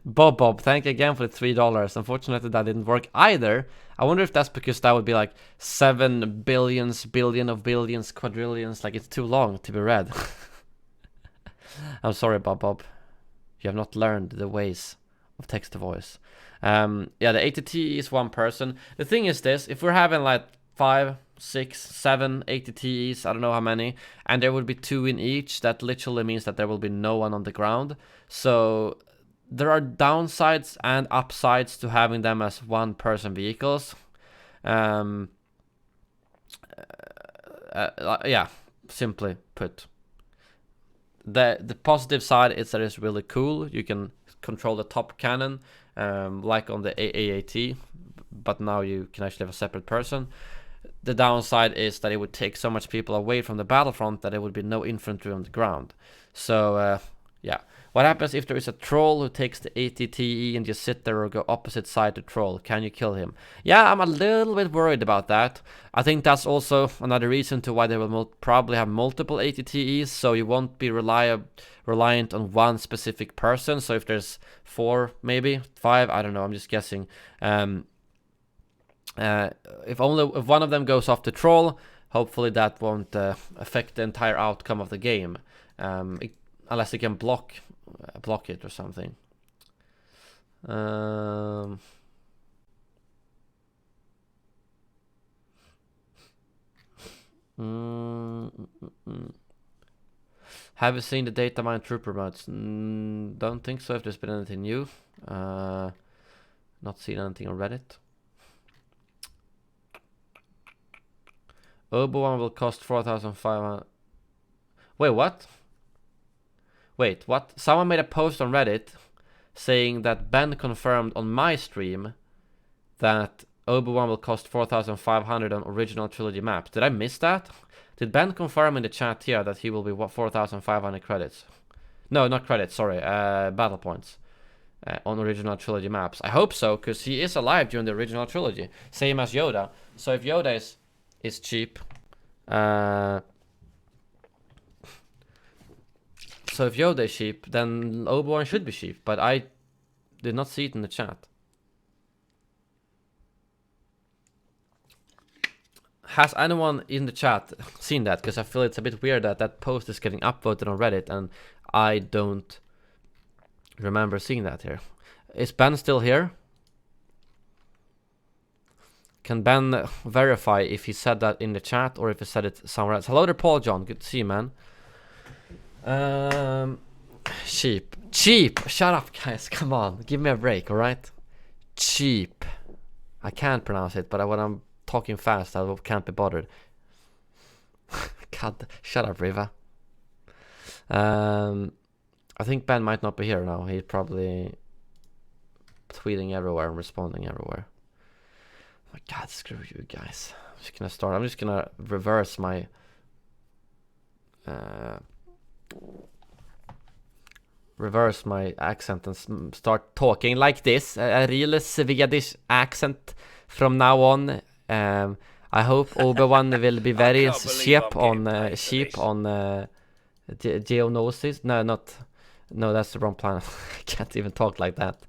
Speaker 4: Bob, thank you again for the $3. Unfortunately, that didn't work either. I wonder if that's because that would be like 7 billions, billion of billions, quadrillions. Like it's too long to be read. I'm sorry, Bob. You have not learned the ways of text to voice. Yeah, the ATT is one person. The thing is this: if we're having like 5, 6, 7 ATTs, I don't know how many, and there would be 2 in each, that literally means that there will be no one on the ground. So there are downsides and upsides to having them as one-person vehicles. Yeah, simply put. The positive side is that it's really cool. You can control the top cannon, like on the AAT, but now you can actually have a separate person. The downside is that it would take so much people away from the battlefront that there would be no infantry on the ground. So yeah, what happens if there is a troll who takes the ATTE and just sit there or go opposite side to troll? Can you kill him? Yeah, I'm a little bit worried about that. I think that's also another reason to why they will probably have multiple ATTEs, so you won't be reliant on one specific person. So if there's 4, maybe 5, I don't know, I'm just guessing. If one of them goes off the troll, hopefully that won't affect the entire outcome of the game, unless you can block it or something. Have you seen the data mine trooper mods? Don't think so. If there's been anything new, not seen anything on Reddit. Obi-Wan will cost 4,500. Wait, what? Wait, what? Someone made a post on Reddit saying that Ben confirmed on my stream that Obi-Wan will cost 4,500 on original trilogy maps. Did I miss that? Did Ben confirm in the chat here that he will be 4,500 credits? No, not credits, sorry, battle points on original trilogy maps. I hope so, because he is alive during the original trilogy, same as Yoda. So if Yoda is cheap, so if Yoda is cheap, then Obi-Wan should be cheap, but I did not see it in the chat. Has anyone in the chat seen that? Because I feel it's a bit weird that that post is getting upvoted on Reddit and I don't remember seeing that here. Is Ben still here? Can Ben verify if he said that in the chat or if he said it somewhere else? Hello there, Paul John. Good to see you, man. Cheap. Shut up, guys. Come on. Give me a break, alright? Cheap. I can't pronounce it, but when I'm talking fast, I can't be bothered. God, shut up, Riva. I think Ben might not be here now. He's probably tweeting everywhere and responding everywhere. Oh my God, screw you guys. I'm just gonna reverse my accent and start talking like this. A real Swedish accent from now on. I hope Obi-Wan will be very cheap on Geonosis. No, that's the wrong planet. I can't even talk like that.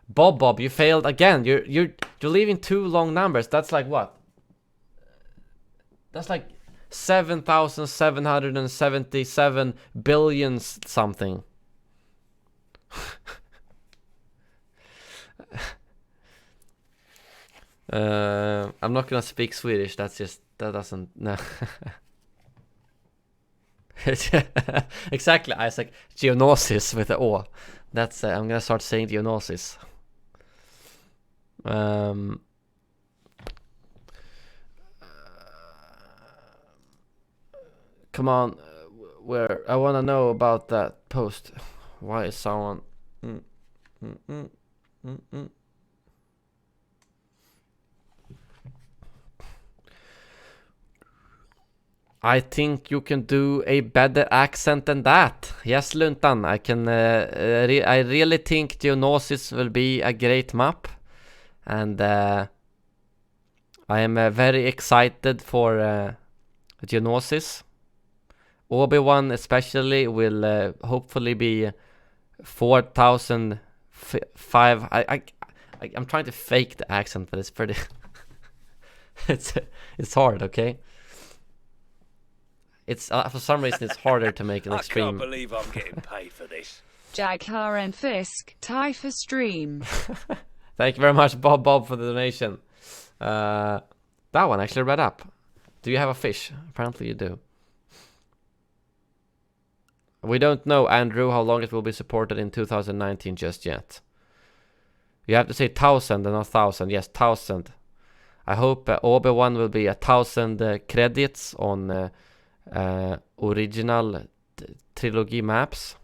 Speaker 4: Bob, you failed again. You're leaving 2 long numbers. That's like what? That's like 7,777 billion something. I'm not gonna speak Swedish. That doesn't. No. Exactly, Isaac. Geonosis with the O. That's I'm gonna start saying Geonosis. Come on, where I wanna know about that post. Why is someone? I think you can do a better accent than that. Yes, Luntan, I can. I really think Geonosis will be a great map, and I am very excited for Geonosis. Obi-Wan especially will hopefully be 4,005. I'm trying to fake the accent, but it's pretty. it's hard, okay. It's for some reason it's harder to make an extreme.
Speaker 8: I can't believe I'm getting paid for this.
Speaker 6: Jaghar and Fisk, tie for stream.
Speaker 4: Thank you very much, Bob, for the donation. That one actually read up. Do you have a fish? Apparently you do. We don't know, Andrew, how long it will be supported in 2019 just yet. You have to say 1,000 and not 1,000. Yes, 1,000. I hope Obi-Wan will be 1,000 credits on original trilogy maps.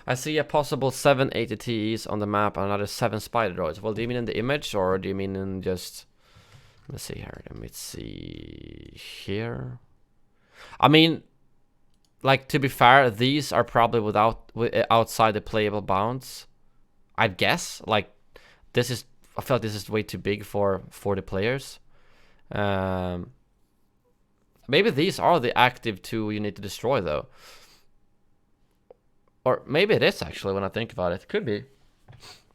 Speaker 4: I see a possible 7 ATTs on the map and another 7 spider droids. Well, do you mean in the image or do you mean in just... Let's see here. Let me see here. I mean, like, to be fair, these are probably outside the playable bounds. I'd guess. Like, this is... I feel like this is way too big for 40 players. Maybe these are the active 2 you need to destroy, though. Or maybe it is, actually, when I think about it. Could be.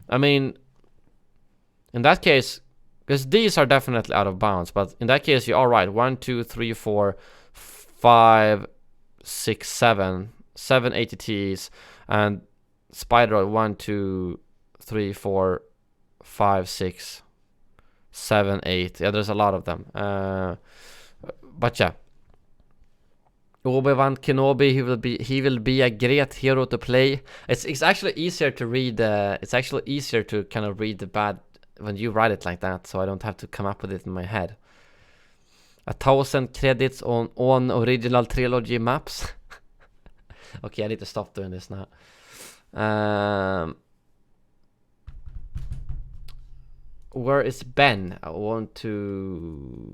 Speaker 4: I mean, in that case... Because these are definitely out of bounds, but in that case, you're all right. 1, 2, 3, 4, 5, 6, 7. 7 ATTs. And Spider 1, 2, 3, 4, 5, 6, 7, 8. Yeah, there's a lot of them. But yeah. Obi-Wan Kenobi, he will be a great hero to play. It's actually easier to read. It's actually easier to kind of read the bad when you write it like that, so I don't have to come up with it in my head. 1,000 credits on original trilogy maps. Okay, I need to stop doing this now. Where is Ben? I want to...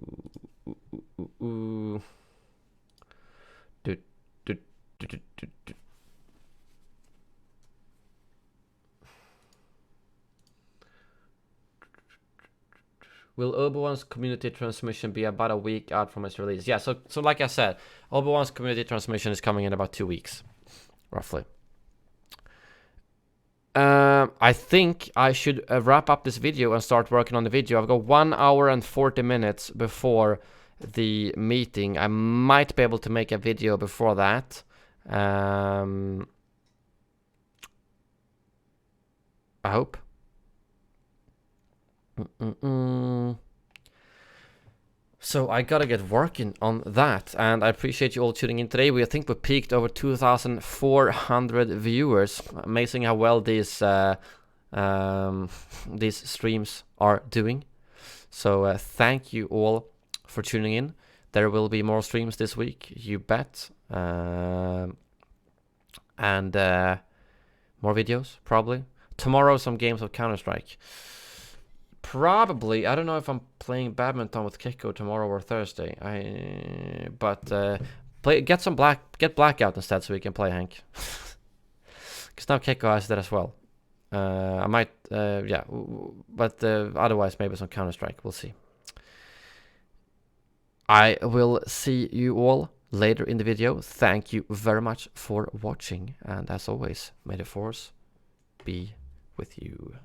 Speaker 4: Will Obi-Wan's community transmission be about a week out from its release? Yeah, so like I said, Obi-Wan's community transmission is coming in about 2 weeks, roughly. I think I should wrap up this video and start working on the video. I've got 1 hour and 40 minutes before the meeting. I might be able to make a video before that. I hope. So I gotta get working on that, and I appreciate you all tuning in today. I think we peaked over 2,400 viewers. Amazing how well these streams are doing. So thank you all for tuning in. There will be more streams this week, you bet, and more videos probably. Tomorrow some games of Counter-Strike. Probably, I don't know if I'm playing badminton with Kiko tomorrow or Thursday. Get Blackout instead so we can play, Hank. Because now Kiko has that as well. I might, yeah, but otherwise maybe some Counter-Strike. We'll see. I will see you all later in the video. Thank you very much for watching, and as always, may the force be with you.